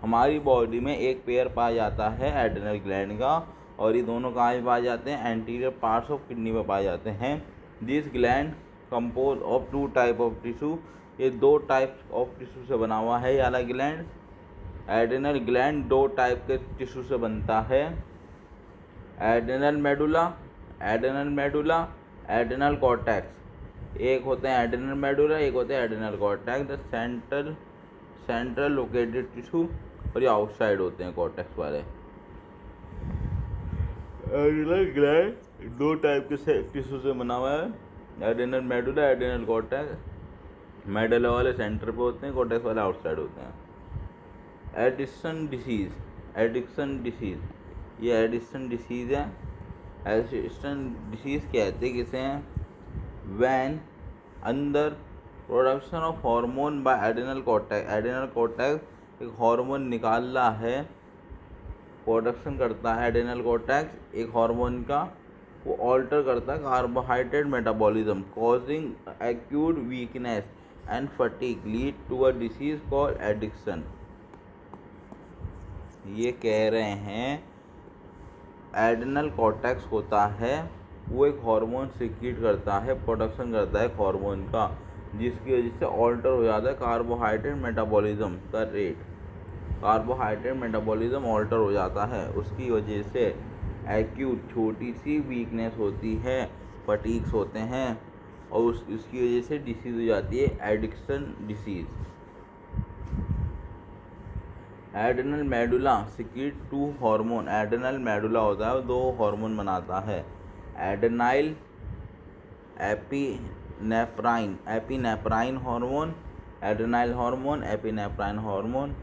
हमारी बॉडी में एक पेयर पाया जाता है एड्रिनल ग्लैंड का, और ये दोनों कहाँ पे पाए जाते हैं, एंटीरियर पार्ट्स ऑफ किडनी में पाए जाते हैं। This gland compose of 2 type of tissue, ये 2 टाइप ऑफ टिश्यू से बना हुआ है ये वाला ग्लैंड। एड्रिनल ग्लैंड 2 टाइप के टिश्यू से बनता है, एड्रिनल मेडुला, एड्रिनल कॉर्टेक्स। एक होते हैं एड्रिनल मेडुला, एक होते हैं adrenal cortex. The central located tissue, और ये आउटसाइड होते हैं कॉर्टेक्स वाले। एड्रिनल ग्लैंड 2 टाइप के टिश्यू से बना हुआ है, adrenal medulla, adrenal cortex. Medulla वाले सेंटर पे होते हैं, कॉर्टेक्स वाले आउटसाइड होते हैं। एडिशन डिसीज़, ये एडिशन डिसीज़ है। एडिशन डिसीज़ कहते किसे हैं, वैन अंदर production of hormone by adrenal cortex एक हार्मोन निकाल रहा है, प्रोडक्शन करता है एड्रिनल कॉर्टेक्स एक हार्मोन का, वो ऑल्टर करता है carbohydrate metabolism, causing acute weakness and fatigue, lead to a disease called addiction. ये कह रहे हैं एड्रिनल कॉर्टेक्स होता है, वो एक हार्मोन सिक्रीट करता है, प्रोडक्शन करता है हार्मोन का, जिसकी वजह से ऑल्टर हो जाता है कार्बोहाइड्रेट मेटाबॉलिज्म का रेट। कार्बोहाइड्रेट मेटाबॉलिज्म ऑल्टर हो जाता है, उसकी वजह से एक्यूट छोटी सी वीकनेस होती है, फटीग्स होते हैं, और उसकी वजह से डिसीज़ हो जाती है addiction disease. Adrenal medulla secrete 2 hormone, adrenal medulla होता है वो 2 हार्मोन बनाता है, adrenaline epinephrine hormone, adrenaline hormone, epinephrine hormone.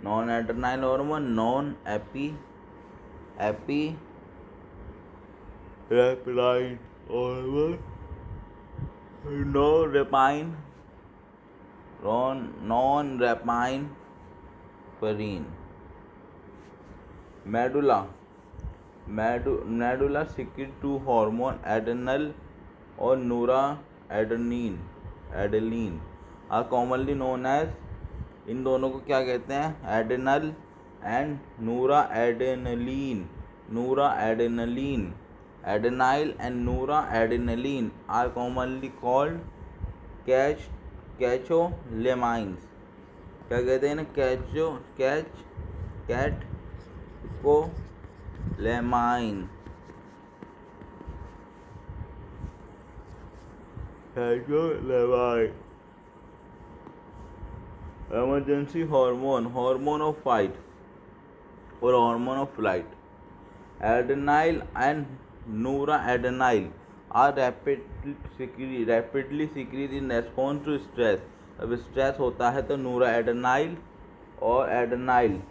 Non adrenaline hormone, non epinephrine hormone, norepinephrine. Medulla secrete 2 hormone, adrenal और noradrenaline are commonly known as, इन दोनों को क्या कहते हैं, adrenal and noradrenaline and noradrenaline are commonly called catecholamines. क्या कहते हैं ना, कैटकोलेमाइन। एमरजेंसी हार्मोन ऑफ फाइट और hormone of flight. Adrenaline and noradrenaline are rapidly secrete in response to stress. अब स्ट्रेस होता है तो नोरा एडेनाइल और एडेनाइल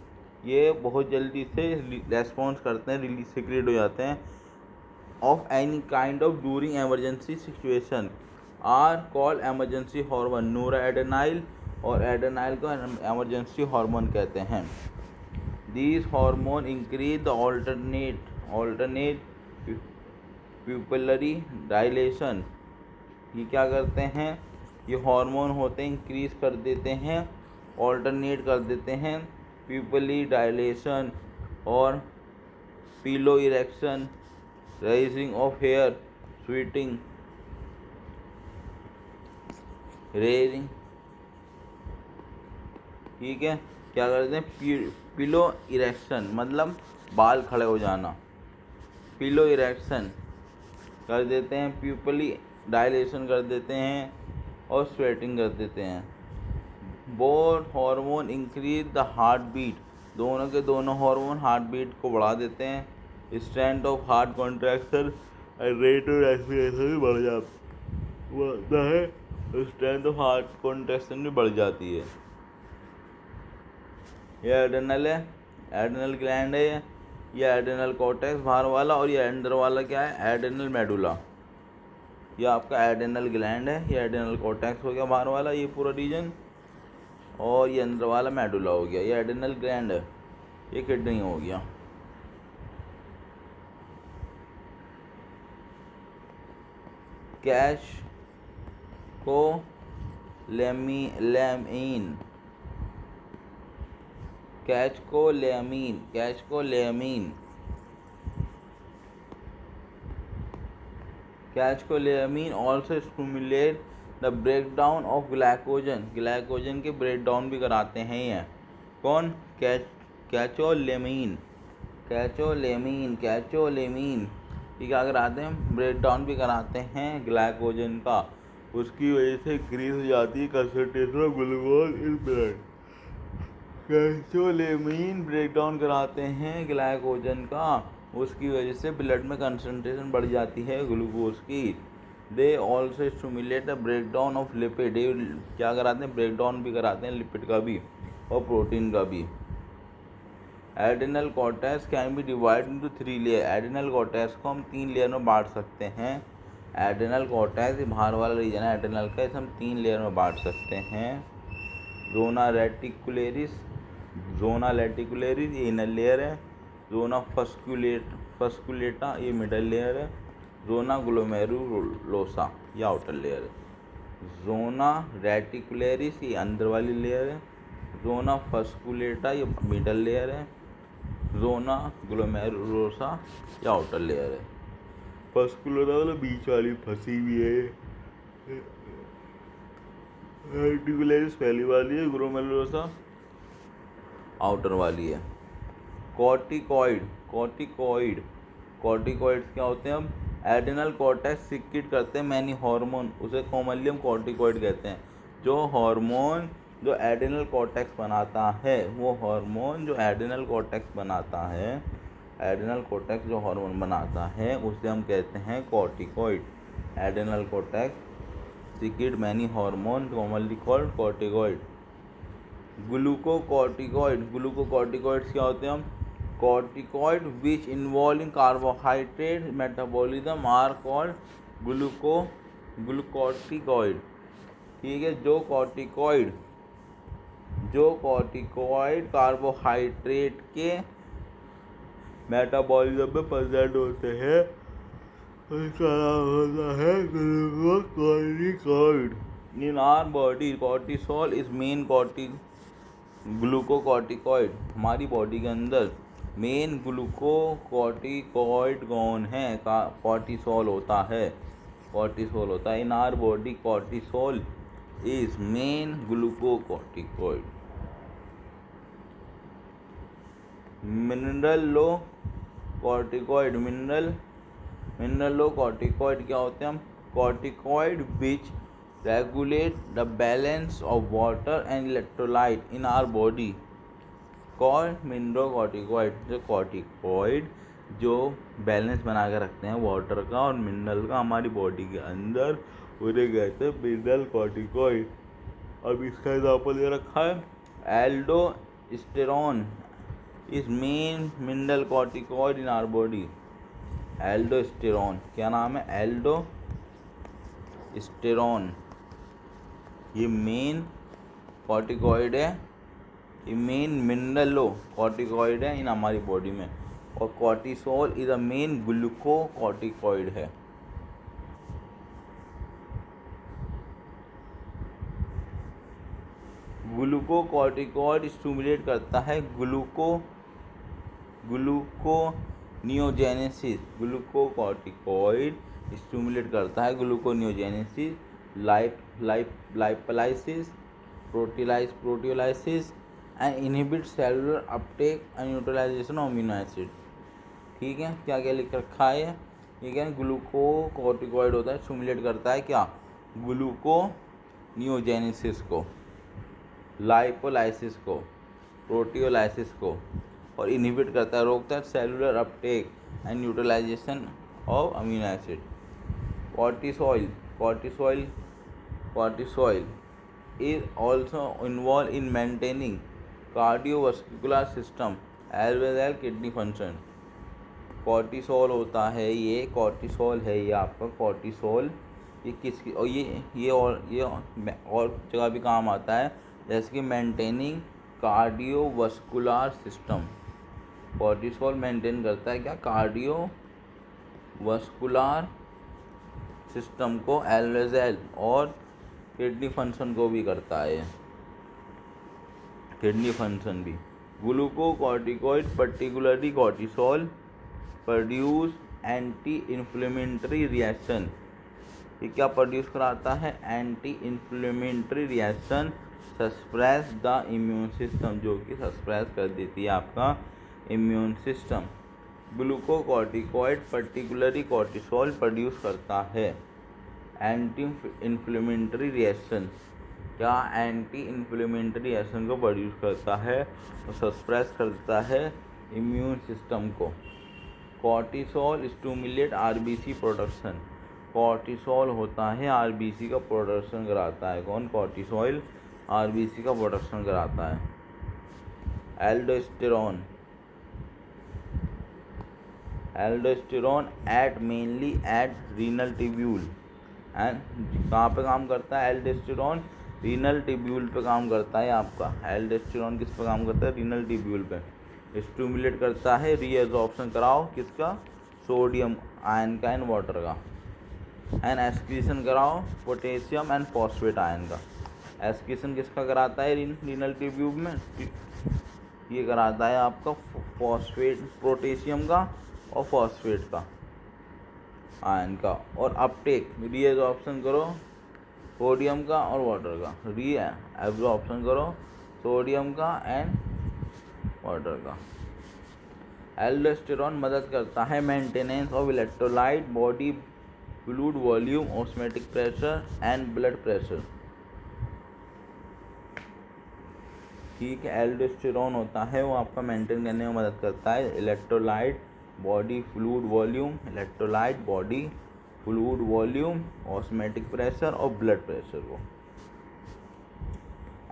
ये बहुत जल्दी से रेस्पॉन्स करते हैं, रिलीज सिक्रीट हो जाते हैं of any kind of during emergency situation are called emergency hormone. Noradrenaline और एडेनाइल को एमरजेंसी हार्मोन कहते हैं। These hormones increase the alternate pupillary dilation। ये क्या करते हैं, ये हार्मोन होते हैं इंक्रीज कर देते हैं, ऑल्टरनेट कर देते हैं प्यूपिलरी डायलेशन और pilo erection, raising of hair, sweating, rearing. ठीक है, क्या करते हैं, पिलो इरेक्शन मतलब बाल खड़े हो जाना, पिलो इरेक्शन कर देते हैं, प्यूपली डायलेशन कर देते हैं और स्वेटिंग कर देते हैं। Both hormone increase the heart beat, दोनों के दोनों हार्मोन हार्ट बीट को बढ़ा देते हैं, strength of heart contraction and rate of respiration भी बढ़ जाता है, स्ट्रेंथ ऑफ हार्ट कॉन्ट्रैक्शन भी बढ़ जाती है। ये एड्रेनल है, एड्रेनल ग्लैंड है, ये एड्रेनल कॉर्टेक्स बाहर वाला, और ये अंदर वाला क्या है, एड्रेनल मेडुला। ये आपका एड्रेनल ग्लैंड है, ये एड्रेनल कॉर्टेक्स हो गया बाहर वाला ये पूरा रीजन, और ये अंदर वाला मेडुला हो गया, ये एड्रेनल ग्लैंड है, ये किडनी हो गया। कैचकोलेमीन also stimulate the breakdown of glycogen के ब्रेकडाउन भी कराते हैं ये कौन? कैचोलेमीन ये क्या कराते हैं? ब्रेकडाउन भी कराते हैं ग्लाइकोजन का। उसकी वजह से इंक्रीज हो जाती है concentration of glucose in blood. Catecholamine breakdown कराते हैं ग्लाइकोजन का, उसकी वजह से ब्लड में कंसंट्रेशन बढ़ जाती है ग्लूकोज की। They also stimulate the breakdown of lipid, क्या कराते हैं? ब्रेकडाउन भी कराते हैं लिपिड का भी और प्रोटीन का भी। Adrenal cortex can be divide into 3 layer. Adrenal cortex को हम 3 लेयर में बांट सकते हैं। एड्रेनल कॉर्टेक्स ये बाहर वाला रीजन है एड्रेनल का, इसे हम 3 लेयर में बांट सकते हैं। जोना रेटिकुलेरिस ये इनर लेयर है। जोना फस्कुलेटा ये मिडल लेयर है। जोना ग्लोमेरुलोसा ये आउटर लेयर है। जोना रेटिकुलेरिस ये अंदर वाली लेयर है। जोना फस्कुलेटा ये मिडल लेयर है। जोना ग्लोमेरुलोसा ये आउटर लेयर है। फस्कुलेटा मतलब बीच वाली फंसी हुई है। रेटिकुलेरिस पहली वाली है, ग्लोमेरुलोसा आउटर वाली है। कॉर्टिकॉइड क्या होते हैं? हम एड्रेनल कॉर्टेक्स सिक्रेट करते हैं मैनी हार्मोन, उसे कॉमनली हम कॉर्टिकॉइड कहते हैं। जो हार्मोन जो एड्रेनल कॉर्टेक्स बनाता है, वो हार्मोन जो एड्रेनल कॉर्टेक्स बनाता है, एड्रेनल कॉर्टेक्स जो हार्मोन बनाता है उसे हम कहते हैं corticoid. Adrenal cortex secrete many hormone commonly called corticoid. Glucocorticoids क्या होते हैं? हम corticoid which involve in carbohydrate metabolism are called glucocorticoid. ठीक है, जो कॉर्टिकॉइड कार्बोहाइड्रेट के मेटाबॉलिज्म में प्रेजेंट होते हैं उसका नाम होता है glucocorticoid. In our body cortisol is main glucocorticoid. हमारी बॉडी के अंदर मेन ग्लूकोकॉर्टिकॉइड कौन है? कॉर्टिसोल होता है। In our body cortisol is main glucocorticoid. Mineral low corticoid क्या होते हैं? हम corticoid which regulate the balance of water and electrolyte in our body called mineralocorticoid। जो कॉर्टिकॉइड जो बैलेंस बना कर रखते हैं वाटर का और मिनरल का हमारी बॉडी के अंदर, उन्हें कहते हैं मिनरल कॉर्टिकॉइड। अब इसका एग्जाम्पल दे रखा है aldosterone is main mineral corticoid in our body. Aldosterone क्या नाम है? एल्डोस्टेरोन ये मेन कॉर्टिकॉइड है, ये मेन मिनरलो कॉर्टिकॉइड है इन हमारी बॉडी में। और cortisol is a main glucocorticoid है। ग्लूकोकॉर्टिकॉइड स्टिमुलेट करता है ग्लूकोनियोजेनेसिस। ग्लूकोकॉर्टिकॉइड स्टिमुलेट करता है gluconeogenesis, lipolysis, proteolysis and inhibit cellular uptake and neutralisation of amino acid. ठीक है, क्या क्या लिख रखा है? ये क्या है? ग्लूकोकॉर्टिकॉइड होता है, स्टिमुलेट करता है क्या? ग्लूकोनियोजेनेसिस को, लाइपोलाइसिस को, प्रोटियोलाइसिस को, और इनहिबिट करता है, रोकता है cellular uptake and neutralisation of amino acid. Cortisol is also involved in maintaining cardiovascular system as well as kidney function। Cortisol होता है, ये कॉर्टिसोल है, ये आपका कॉर्टिसोल ये किसकी और ये और जगह भी काम आता है, जैसे कि maintaining cardiovascular system. Cortisol maintain करता है क्या? कार्डियोवास्कुलर सिस्टम को, एल्वेल और किडनी फंक्शन को भी करता है, किडनी फंक्शन भी। Glucocorticoid, particularly cortisol, produce anti-inflammatory reaction. ये क्या प्रोड्यूस कराता है? Anti inflammatory reaction, suppress the immune system, जो कि सस्प्रेस कर देती है आपका immune system. Glucocorticoid particularly cortisol produce करता है एंटी इन्फ्लेमेटरी रिएक्शन। क्या? एंटी इन्फ्लेमेटरी रिएक्शन को प्रोड्यूस करता है और सस्प्रेस करता है इम्यून सिस्टम को। Cortisol stimulate RBC production. Cortisol होता है आरबीसी का प्रोडक्शन कराता है। कौन? कॉर्टिसोल आरबीसी का प्रोडक्शन कराता है। Aldosterone, aldosterone act mainly at renal tubule and कहाँ पे काम करता है? एल्डोस्टेरोन रीनल ट्यूब्यूल पे काम करता है आपका। एल्डोस्टेरोन किस पे काम करता है? रीनल ट्यूब्यूल पे। स्टिमुलेट करता है रीअब्जॉर्प्शन कराओ किसका? सोडियम आयन का एंड वाटर का। एंड एक्सक्रीशन कराओ पोटेशियम एंड फॉस्फेट आयन का। एक्सक्रीशन किसका कराता है रीनल ट्यूब्यूल में? ये कराता है आपका फॉस्फेट, पोटेशियम का और फॉस्फेट का आयन का। और अपटेक रीअब्जॉर्प्शन करो सोडियम का और वाटर का। रीअब्जॉर्प्शन करो सोडियम का एंड वाटर का। एल्डोस्टेरोन मदद करता है maintenance of electrolyte, body fluid volume, osmotic pressure and blood pressure. ठीक है, एल्डोस्टेरोन होता है वो आपका मेंटेन करने में मदद करता है electrolyte, body fluid volume, electrolyte, body fluid volume, osmotic pressure और ब्लड प्रेशर को।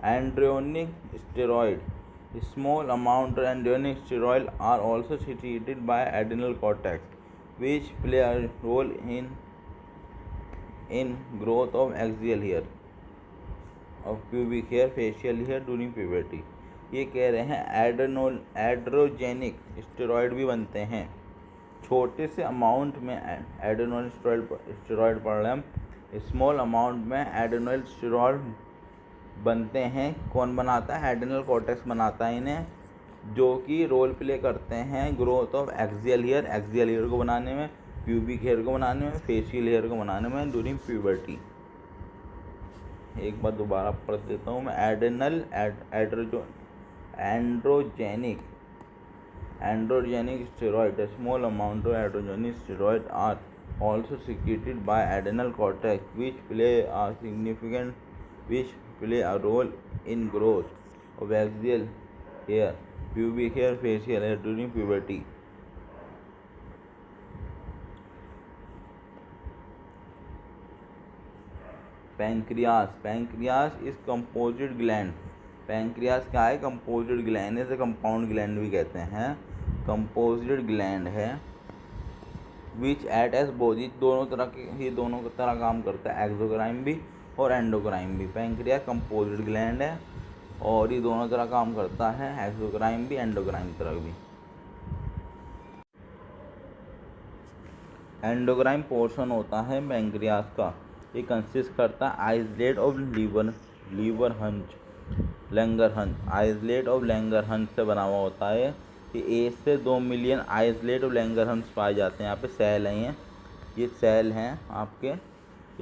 Androgenic steroid, small amount of embryonic steroid are also secreted by adrenal cortex, which play a role in growth of axial hair, of pubic hair, facial hair during puberty। ये कह रहे हैं adrenergic steroid भी बनते हैं। छोटे से amount में एड्रेनल स्टेरॉइड पढ़ रहे हैं। स्मॉल अमाउंट में एड्रेनल स्टेरॉइड बनते हैं। कौन बनाता है? एड्रेनल कॉर्टेक्स बनाता है इन्हें, जो कि रोल प्ले करते हैं growth of axial hair, axial hair को बनाने में, प्यूबिक हेयर को बनाने में, फेशियल हेयर को बनाने में ड्यूरिंग प्यूबर्टी। एक बार दोबारा पढ़ देता हूँ मैं। Androgenic steroid, small amount of androgenic steroid are also secreted by adrenal cortex, which play a role in growth of axial hair, pubic hair, facial hair during puberty। Pancreas, pancreas is composite gland. Pancreas क्या है? Composite gland, इसे compound gland भी कहते हैं। Composite gland है विच eight S both, दोनों तरह के, ये दोनों तरह काम करता है, एक्सोक्राइन भी और एंडोक्राइन भी। पैंक्रियास कंपोजिट ग्लैंड है और ये दोनों तरह काम करता है, एक्सोक्राइन भी एंडोक्राइन तरह भी। एंडोक्राइन पोर्शन होता है पैंक्रियास का। ये कंसिस्ट करता है islet of Langerhans, islet of Langerhans से बना हुआ होता है। ये 1 से 2 मिलियन आइसलेट ऑफ लैंगरहंस पाए जाते हैं। यहाँ पे सेल हैं, ये सेल हैं आपके।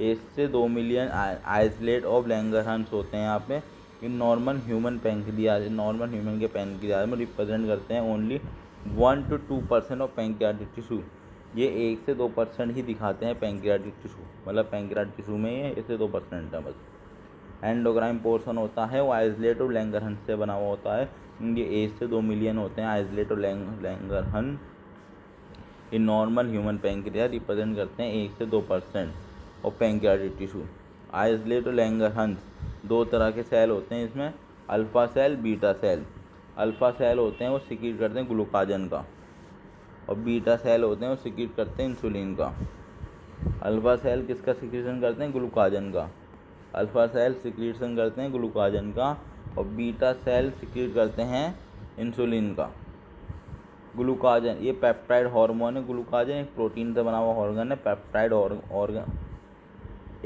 1 से 2 मिलियन आइसलेट ऑफ लैंगरहंस होते हैं यहाँ पे। ये normal human pancreas, normal human के पैंक्रियाज में रिप्रेजेंट करते हैं only 1 to 2% of pancreatic tissue. ये 1 से 2% ही दिखाते हैं पैंक्रियाटिक टिश्यू, मतलब पैंक्रियाटिक टिश्यू में ये 1 से 2% है बस। एंडोक्राइन पोर्शन होता है वो आइसलेट ऑफ लैंगरहंस से बना हुआ होता है। ये 1 से 2 मिलियन होते हैं आइसलेट ऑफ लैंगरहंस। ये नॉर्मल ह्यूमन पैंक्रियाज रिप्रेजेंट करते हैं 1 से 2% और pancreatic tissue. Islet of Langerhans 2 तरह के सेल होते हैं इसमें, alpha cell, beta cell. Alpha cell होते हैं वो सिक्रीट करते हैं ग्लूकाजन का, और बीटा सेल होते हैं वो सिक्रीट करते हैं इंसुलिन का। अल्फा सेल किसका सिक्रीशन करते हैं? ग्लूकाजन का। अल्फा सेल सिक्रीशन करते हैं ग्लूकाजन का और बीटा सेल सिक्रीट करते हैं इंसुलिन का। ग्लूकाजन ये पेप्टाइड हार्मोन है। ग्लूकाजन एक प्रोटीन से बना हुआ ऑर्गन है, पेप्टाइड ऑर्गन।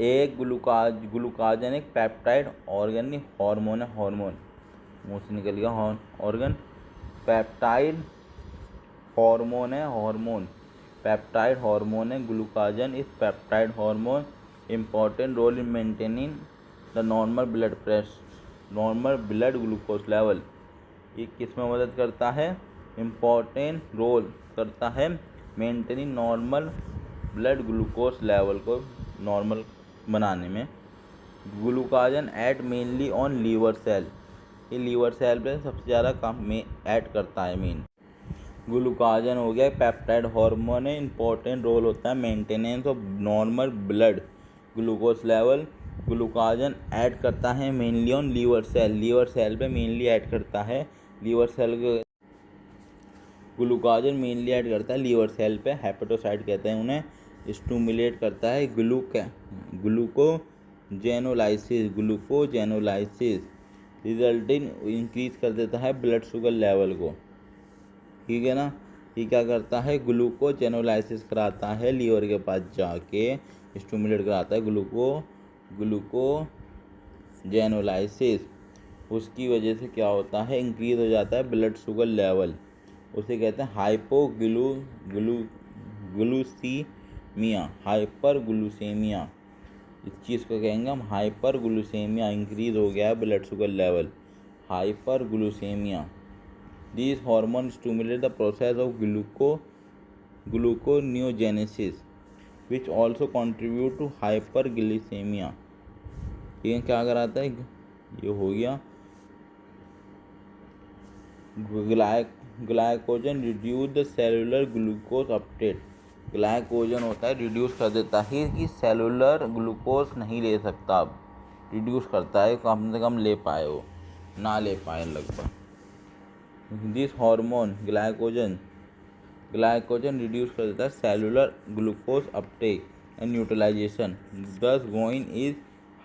एक ग्लूकाजन एक पेप्टाइड ऑर्गन नहीं, हार्मोन है, हार्मोन, मुँह से निकल गया ऑर्गन। पेप्टाइड हार्मोन है, पेप्टाइड हार्मोन है ग्लूकागन इस peptide hormone important role in maintaining the normal blood glucose level. ये किस में मदद करता है? इम्पॉर्टेंट रोल करता है maintaining normal blood glucose level को नॉर्मल बनाने में। Glucagon act mainly on liver cell, ये लीवर सेल पे सबसे ज़्यादा काम में ऐड करता है। मेन ग्लूकागन हो गया पेप्टाइड हार्मोन है, इंपॉर्टेंट रोल होता है maintenance of normal blood glucose level. Glucagon act करता है मेनली ऑन लीवर सेल पे मेनली ऐड करता है। Liver cell glucagon mainly act करता है लीवर सेल पे, हेपेटोसाइट कहते हैं उन्हें। स्टिमुलेट करता है ग्लूकोजेनोलाइसिस रिजल्टिंग इंक्रीज कर देता है ब्लड शुगर लेवल को। ठीक है ना, ये क्या करता है? ग्लूकोजेनोलाइसिस कराता है लीवर के पास जाके, स्टिमुलेट कराता है ग्लूकोजेनोलाइसिस। उसकी वजह से क्या होता है? इंक्रीज हो जाता है ब्लड शुगर लेवल, उसे कहते हैं हाइपरग्लूसीमिया। इस चीज़ को कहेंगे हम हाइपरग्लूसीमिया, इंक्रीज हो गया है blood sugar level, hyperglycemia. These hormones stimulate the process of gluconeogenesis, which also contribute to hyperglycemia। ये क्या कराता है? ये हो गया glycogen reduce the cellular glucose Uptake. Glycogen होता है रिड्यूस कर देता है कि सेलुलर ग्लूकोज नहीं ले सकता, अब रिड्यूस करता है, कम से कम ले पाए, वो ना ले पाए लगभग। दिस हार्मोन ग्लाइकोजन रिड्यूस कर देता है cellular glucose uptake and utilization, this गोइन इज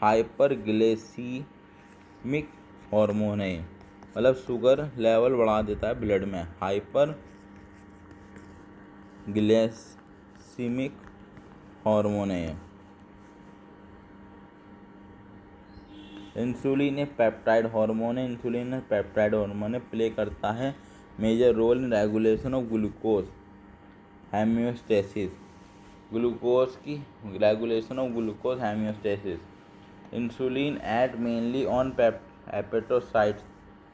हाइपरग्लाइसीमिक हार्मोन है, मतलब शुगर लेवल बढ़ा देता है ब्लड में, हाइपरग्लाइसीमिक हार्मोन है। इंसुलिन एक पेप्टाइड हार्मोन है, प्ले करता है major role in regulation of glucose homeostasis, glucose की regulation of glucose homeostasis. Insulin act mainly on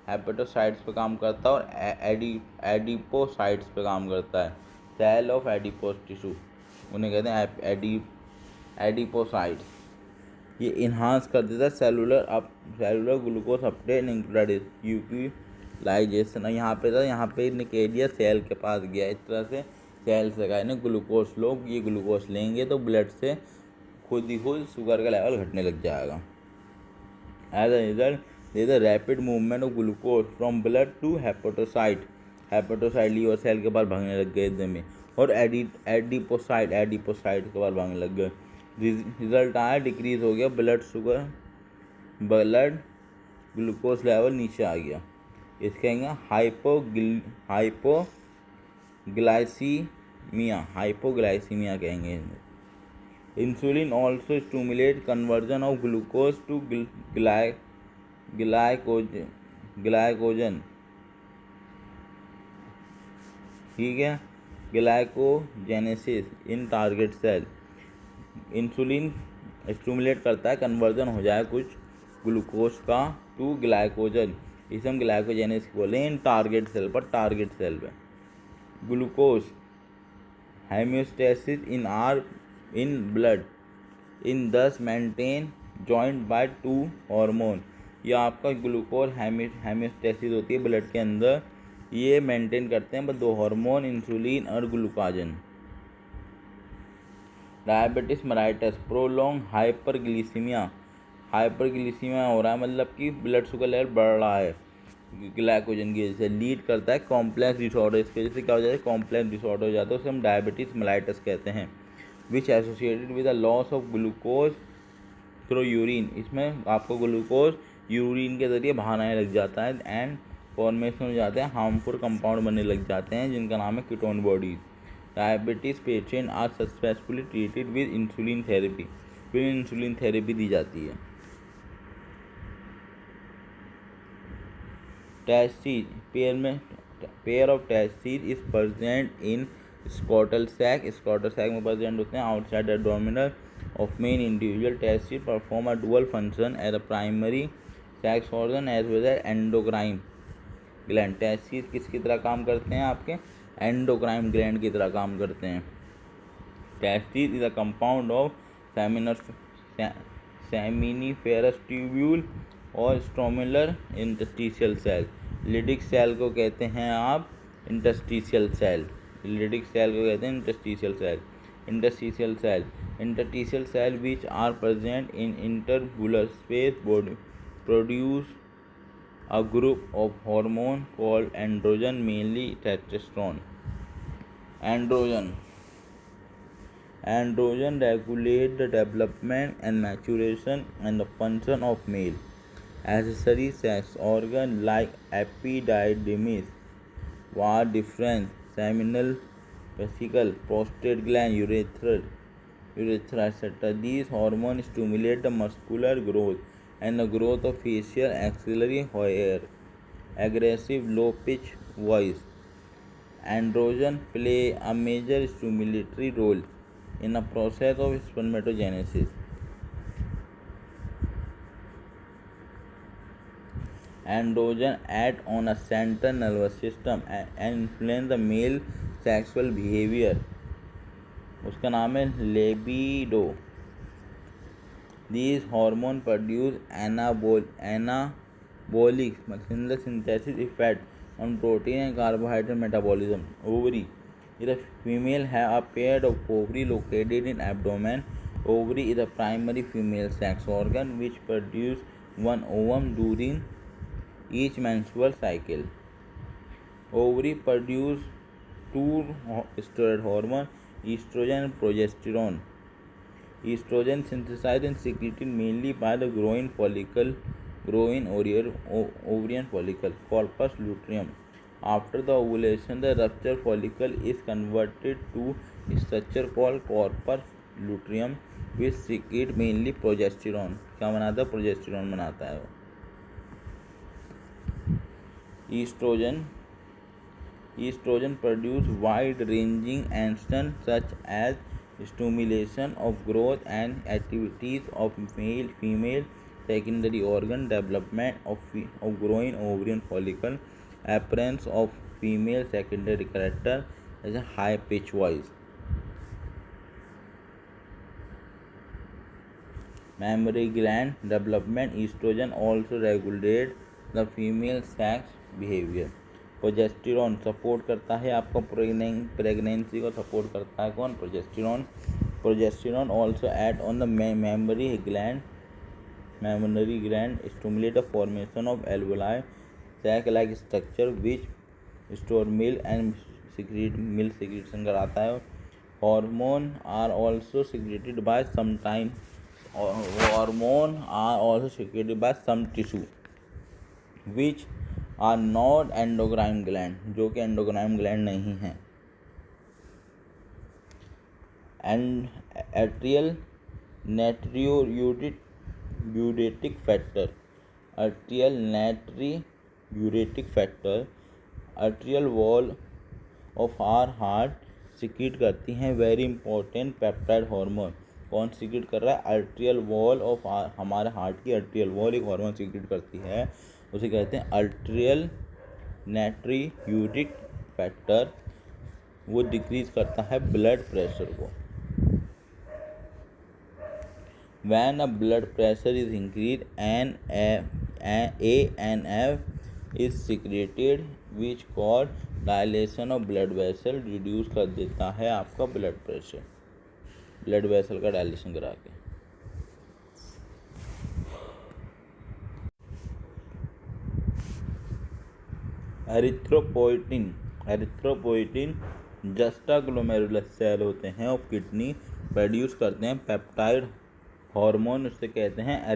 hepatocytes पे काम करता है और एडिपोसाइट्स पे काम करता है, सेल ऑफ एडिपोस टिश्यू उन्हें कहते हैं एडिपोसाइट्स। ये इन्हांस कर देता है सेलुलर ग्लूकोज अपटेक यूटिलाइजेशन। यहाँ पे निकल दिया, सेल के पास गया, इस तरह से सेल से कहा इन्हें ग्लूकोज लो, ये ग्लूकोज लेंगे तो ब्लड से खुद ही खुद शुगर का लेवल घटने लग जाएगा। As a result there is rapid movement of glucose from blood to hepatocyte liver cell के पास भागने लग गए एकदम, और एडिपोसाइट के पास भागने लग गए। रिजल्ट आया, डिक्रीज हो गया ब्लड ग्लूकोज लेवल नीचे आ गया। इसके कहेंगे हाइपोग्लाइसीमिया कहेंगे। Insulin also stimulate conversion of glucose to glycogen. ठीक है, glycogenesis in target cell. Insulin stimulate करता है कन्वर्जन हो जाए कुछ ग्लूकोज का टू ग्लाइकोजन, इसे हम ग्लाइकोजेनेसिस बोले इन टारगेट सेल पे। ग्लूकोज हेमियोस्टेसिस इन ब्लड इन दस maintain joint by two hormone. ये आपका ग्लूकोज हेमियोस्टेसिस होती है ब्लड के अंदर, ये मेंटेन करते हैं बस दो हार्मोन, इंसुलिन और glucagon. Diabetes mellitus prolong hyperglycaemia हो रहा है, मतलब कि ब्लड शुगर लेवल बढ़ रहा है ग्लाइकोजन की वजह से, लीड करता है कॉम्प्लेक्स डिसऑर्डर। इसकी वजह से क्या हो जाता है? कॉम्प्लेक्स डिसऑर्डर हो जाता है, उसे हम डायबिटीज मेलाइटस कहते हैं। Which associated with the loss of glucose through urine, इसमें आपको ग्लूकोज यूरिन के जरिए बाहर आने लग जाता है एंड फॉर्मेशन हो जाते हैं, हार्मफुल कंपाउंड बनने लग जाते हैं जिनका नाम है ketone bodies. Diabetes patient are successfully treated with insulin therapy, फिर इंसुलिन थेरेपी दी जाती है। Testes pair of testis is present in scrotal sac में प्रेजेंट होते हैं outside abdominal of men individual testis perform a dual function as a primary sex organ as well as endocrine gland. Testis किसकी तरह काम करते हैं? आपके endocrine gland की तरह काम करते हैं। Testis is a compound of seminiferous tubule और स्ट्रोमुलर इंटरस्टिशियल सेल। लिडिक सेल को कहते हैं आप इंटरस्टिशियल सेल। लिडिक सेल को कहते हैं interstitial cell. Interstitial cell which are present in intertubular space produce a group of hormone called androgen, mainly testosterone. Androgen regulate the development and maturation and the function of male accessory sex organ like epididymis, var difference, seminal vesicle, prostate gland, urethra, etc. These hormones stimulate the muscular growth and the growth of facial axillary hair, aggressive low-pitch voice. Androgen play a major stimulatory role in the process of spermatogenesis. Androgen act on a central nervous system and influence the male sexual behavior. उसका नाम है libido. These hormones produce anabolic synthesis effect on protein and carbohydrate metabolism. Ovary. If the female have a pair of ovary located in abdomen, ovary is a primary female sex organ which produces one ovum during each menstrual cycle. Ovary produce two steroid hormones, estrogen and progesterone. Estrogen synthesized and secreted mainly by the growing ovarian follicle, corpus luteum. After the ovulation, the ruptured follicle is converted to a structure called corpus luteum, which secretes mainly progesterone. क्या बनाता है? Progesterone बनाता है वो। Estrogen produce wide-ranging estrogen such as stimulation of growth and activities of female secondary organ, development of growing ovarian follicle, appearance of female secondary character as a high pitch voice. Mammary gland development. Estrogen also regulates the female sex behavior. Progesterone support करता है आपको pregnancy को support करता है कौन? Progesterone also act on the mammary gland stimulate the formation of alveoli sac like structure which store milk and milk secretion कराता है। Hormone are also secreted by some tissue which are not endocrine gland, जो कि endocrine gland नहीं है। And atrial natriuretic factor, atrial wall of our heart secrete करती हैं very important peptide hormone. कौन secrete कर रहा है? आर्टियल वॉल ऑफ हमारे हार्ट की आर्टियल वॉल एक हार्मोन सिक्रीट करती है, उसे कहते हैं आर्टियल नाट्रियूरेटिक फैक्टर। वो डिक्रीज करता है ब्लड प्रेशर को। When a blood pressure is increased, ANF is secreted which cause dilation of blood vessel, reduce कर देता है आपका ब्लड प्रेशर, ब्लड वेसल का डायलेशन करा के। एरिथ्रोपोइटिन जस्टाग्लोमेरुलर सेल होते हैं और किडनी प्रोड्यूस करते हैं पेप्टाइड हार्मोन, उससे कहते हैं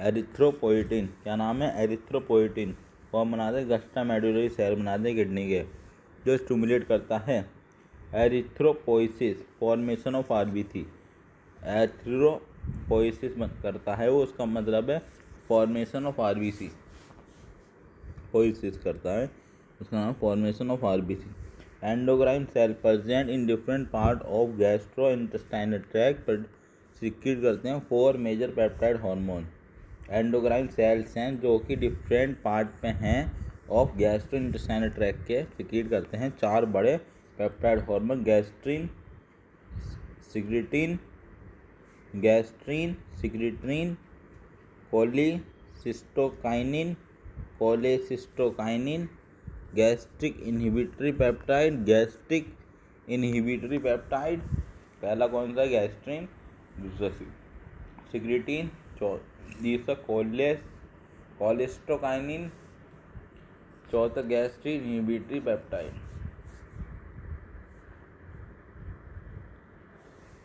एरिथ्रोपोइटिन। क्या नाम है? एरिथ्रोपोइटिन। कौन बनाते हैं? गस्टामेडुलरी सेल बनाते हैं किडनी के, जो स्टिमुलेट करता है erythropoiesis, formation of RBC. Erythropoiesis करता है वो, उसका मतलब है फॉर्मेशन ऑफ आरबीसी, पोइसिस करता है। उसका नाम formation of RBC. Endocrine cell present in different part of gastro intestinal tract पर सिक्रीट करते हैं 4 major peptide hormone. Endocrine cells हैं जो कि डिफरेंट पार्ट में हैं ऑफ गैस्ट्रो इंटेस्टाइनल ट्रैक्ट के सिक्रीट करते हैं 4 बड़े peptide hormone gastrin secretin cholecystokinin gastric inhibitory peptide. पहला कौन सा? गैस्ट्रीन, दूसरा सिक्रीटीन, तीसरा कोलेस्टोकाइनिन, चौथा गैस्ट्रिक इनहिबिटरी पेप्टाइड।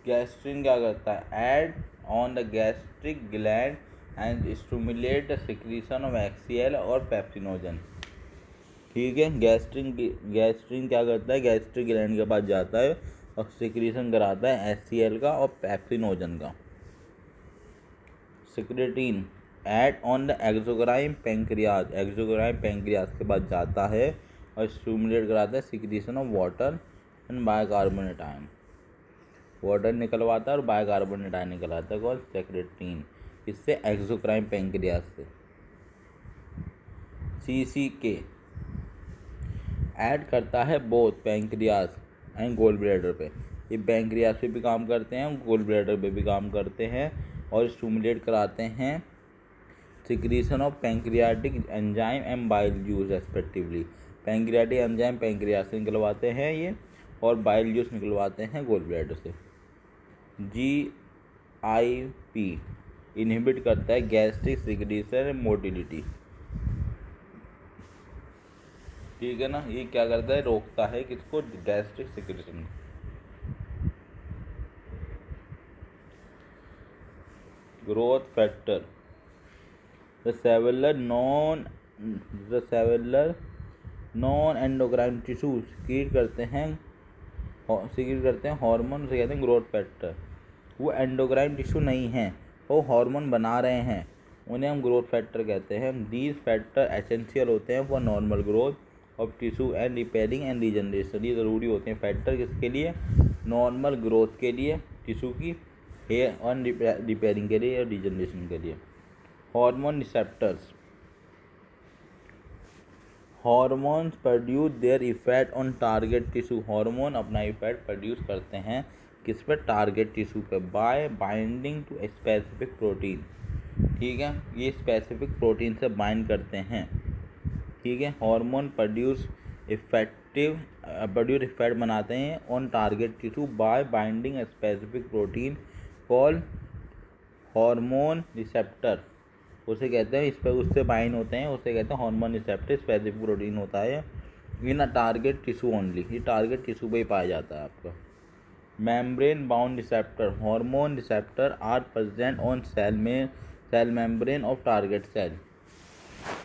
गैस्ट्रीन क्या करता है? Add on the gastric gland and stimulate the secretion of HCl और पेप्सिनोजन। ठीक है, गैस्ट्रीन क्या करता है? गैस्ट्रिक ग्लैंड के पास जाता है और सिक्रीशन कराता है HCl का और पेप्सिनोजन का। Secretin act on the exocrine pancreas के पास जाता है और स्टिमुलेट कराता है secretion of water and bicarbonate ion. Water निकलवाता है और बाइकार्बोनेट आयन निकलवाता है। कौन? सेक्रेटीन। इससे एक्सोक्राइन पेंक्रियाज से। CCK ऐड करता है both pancreas and gall bladder पे। ये पेंक्रियाज पे भी काम करते हैं, गोल ब्लैडर पे भी काम करते हैं और स्टिमुलेट कराते हैं secretion of pancreatic enzyme and bile juice respectively. Pancreatic enzyme pancreas से निकलवाते हैं ये और बाइल जूस निकलवाते हैं गोल ब्लैडर से। GIP इनहिबिट करता है गैस्ट्रिक सिक्रीशन मोटिलिटी। ठीक है ना, ये क्या करता है? रोकता है किसको? Gastric secretion. Growth factor the cellular non endocrine tissue secrete करते हैं हार्मोन, उसे कहते हैं ग्रोथ फैक्टर। वो एंडोक्राइन टिश्यू नहीं है, वो हार्मोन बना रहे हैं, उन्हें हम ग्रोथ फैक्टर कहते हैं। दीज फैक्टर एसेंशियल होते हैं for normal growth of tissue and repairing and regeneration. ये ज़रूरी होते हैं फैक्टर किसके लिए? नॉर्मल ग्रोथ के लिए टिश्यू की, हेयर और रिपेयरिंग के लिए और रीजनरेशन के लिए। Hormone receptors hormones produce their effect on target tissue. Hormone अपना इफेक्ट प्रोड्यूस करते हैं किस पे? टारगेट टिश्यू पे, by binding to specific protein. ठीक है, ये स्पेसिफिक प्रोटीन से बाइंड करते हैं। ठीक है, हार्मोन प्रोड्यूस इफेक्ट बनाते हैं on target tissue bye binding specific protein call hormone receptor. उसे कहते हैं, इस पर उससे बाइंड होते हैं, उसे कहते हैं हार्मोन रिसेप्टर। स्पेसिफिक प्रोटीन होता है in a target tissue only, ये टारगेट टिश्यू पे ही पाया जाता है आपका। Membrane bound receptor hormone receptor are present on cell membrane of target cell.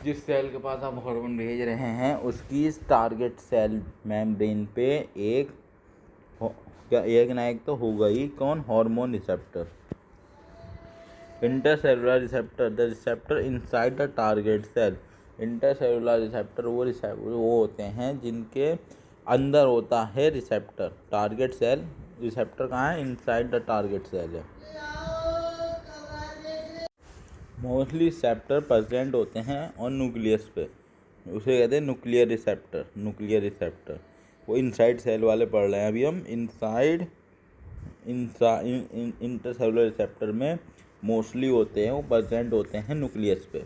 जिस सेल के पास आप हार्मोन भेज रहे हैं उसकी टारगेट सेल मेम्ब्रेन पे एक तो होगा ही। कौन? Hormone receptor. Intercellular receptor the receptor inside the target cell. Intercellular receptor वो होते हैं जिनके अंदर होता है रिसेप्टर। टारगेट सेल रिसेप्टर कहाँ है? इनसाइड द टारगेट सेल है। मोस्टली रिसेप्टर प्रेजेंट होते हैं और न्यूक्लियस पे, उसे कहते हैं न्यूक्लियर रिसेप्टर। वो इनसाइड सेल वाले पढ़ रहे हैं अभी हम। इंटरसेलुलर रिसेप्टर में मोस्टली होते हैं, वो प्रेजेंट होते हैं न्यूक्लियस पे,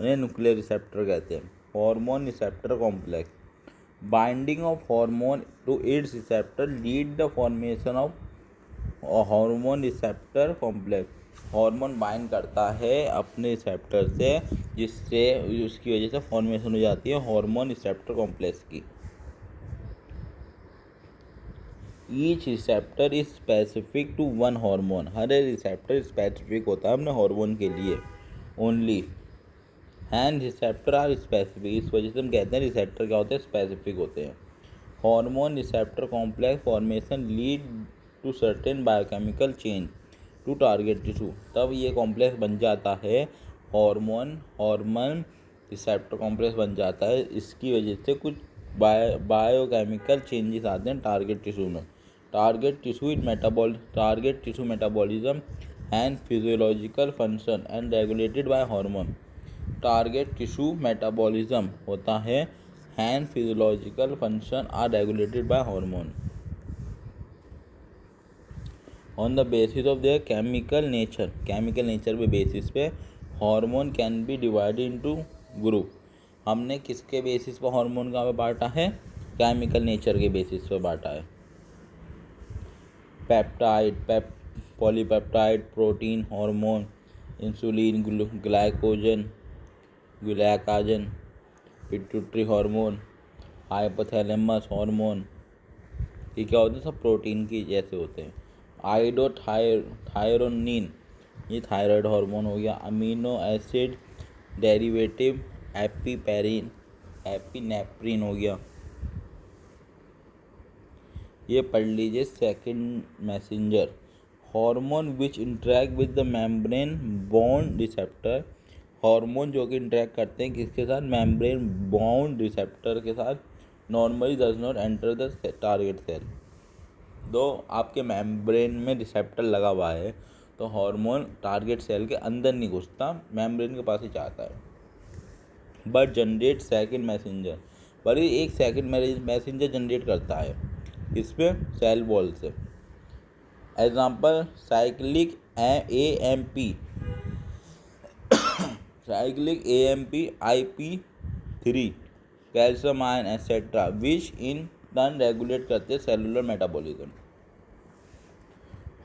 उन्हें न्यूक्लियर रिसेप्टर कहते हैं। Hormone receptor complex binding of hormone to its receptor lead the formation of hormone receptor complex. Hormone bind करता है अपने रिसेप्टर से, जिससे उसकी वजह से फॉर्मेशन हो जाती है हार्मोन रिसेप्टर कॉम्प्लेक्स की। Each receptor is specific to one hormone. हर एक रिसेप्टर स्पेसिफिक होता है अपने हार्मोन के लिए only. And receptor are specific, इस वजह से हम कहते हैं रिसेप्टर क्या होते हैं? स्पेसिफिक होते हैं। Hormone receptor complex formation lead to certain biochemical change to target tissue. तब ये कॉम्प्लेक्स बन जाता है हार्मोन रिसेप्टर कॉम्प्लेक्स बन जाता है। इसकी वजह से कुछ बायोकेमिकल चेंजेस आते हैं टारगेट टिश्यू में। Target tissue metabolism and physiological function and regulated by hormone. Target tissue metabolism होता है and physiological function are regulated by hormone. On the basis of their chemical nature के basis पे hormone can be divided into group. हमने किसके basis पर hormone का बांटा है? केमिकल नेचर के बेसिस पर बांटा है। Peptide, polypeptide, protein hormone, insulin, glycogen, pituitary hormone, hypothalamus hormone, ये क्या होते हैं? सब प्रोटीन की जैसे होते हैं। थायरोनिन, ये थायराइड हार्मोन हो गया। अमीनो एसिड डेरिवेटिव एपिनेफ्रिन हो गया। ये पढ़ लीजिए। Second messenger hormone which interact with the membrane bound receptor. Hormone जो कि इंटरेक्ट करते हैं किसके साथ? मेम्ब्रेन बाउंड रिसेप्टर के साथ। Normally does not enter the target cell. दो आपके मेम्ब्रेन में रिसेप्टर लगा हुआ है तो हार्मोन टारगेट सेल के अंदर नहीं घुसता, मेम्ब्रेन के पास ही चाहता है। बट जनरेट सेकंड मैसेंजर, पर ये एक सेकंड मैसेंजर जनरेट करता है। इस पे सेल वॉल से। Example cyclic AMP IP3 calcium ion etcetera which in turn regulate करते हैं cellular metabolism.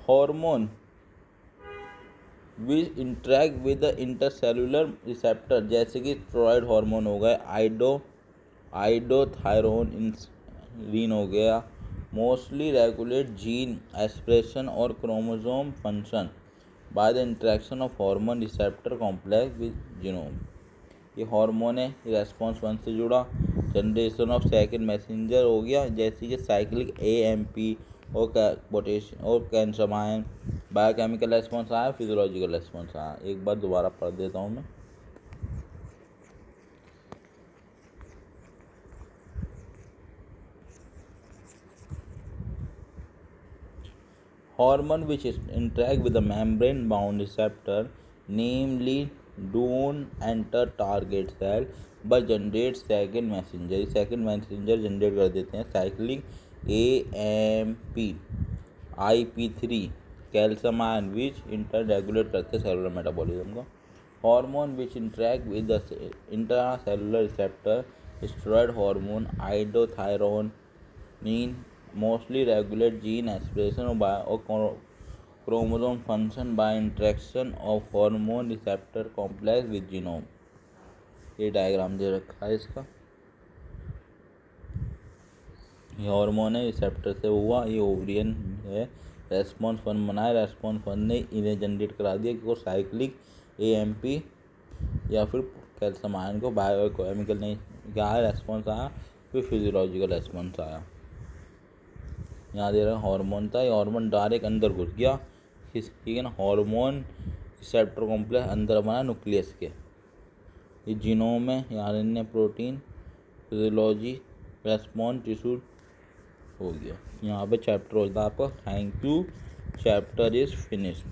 Hormone which interact with the intercellular receptor जैसे कि स्टेरॉयड हार्मोन हो गए, आइडोथायरोनिन हो गया। मोस्टली रेगुलेट जीन एक्सप्रेशन और chromosome function by the interaction of hormone receptor complex with genome. ये हार्मोन है, रेस्पॉन्स 1 से जुड़ा। जनरेशन ऑफ सेकंड मैसेंजर हो गया जैसे कि साइक्लिक AMP और पोटेशियम और कैल्शियम आयन। बायोकेमिकल रेस्पॉन्स आया, फिजियोलॉजिकल रेस्पॉन्स आया। एक बार दोबारा पढ़ देता हूँ मैं। Hormone which interact with the membrane bound receptor namely don't enter target cell but generate second messenger। Second messenger generate कर देते हैं। Cyclic AMP IP3 calcium ion विच इंटर रेगुलेट करते हैं सेलुलर मेटाबॉलिज्म को। Hormone which interact with the intracellular receptor steroid hormone, iodothyronine mostly regulate gene expression or chromosome function by interaction of hormone receptor complex with genome। ये diagram दे रखा है इसका। ये hormone है, रिसेप्टर से हुआ, ये ओवरियन है। रेस्पॉन्स 1 बनाया, रेस्पॉन्स 1 ने इन्हें जनरेट करा दिया कि वो साइक्लिक AMP या फिर कैल्शियम आयन को बायोकेमिकल नहीं क्या है रेस्पॉन्स आया, फिर फिजियोलॉजिकल रेस्पॉन्स आया। यहाँ दे रहा हार्मोन था, ये हार्मोन डायरेक्ट अंदर घुस गया। ठीक है ना। हार्मोन रिसेप्टर कॉम्प्लेक्स अंदर बना न्यूक्लियस के। ये जीनोम है, यहाँ RNA protein, physiology, response tissue हो गया। यहाँ पे चैप्टर होता है आपका। Thank you, chapter is finished.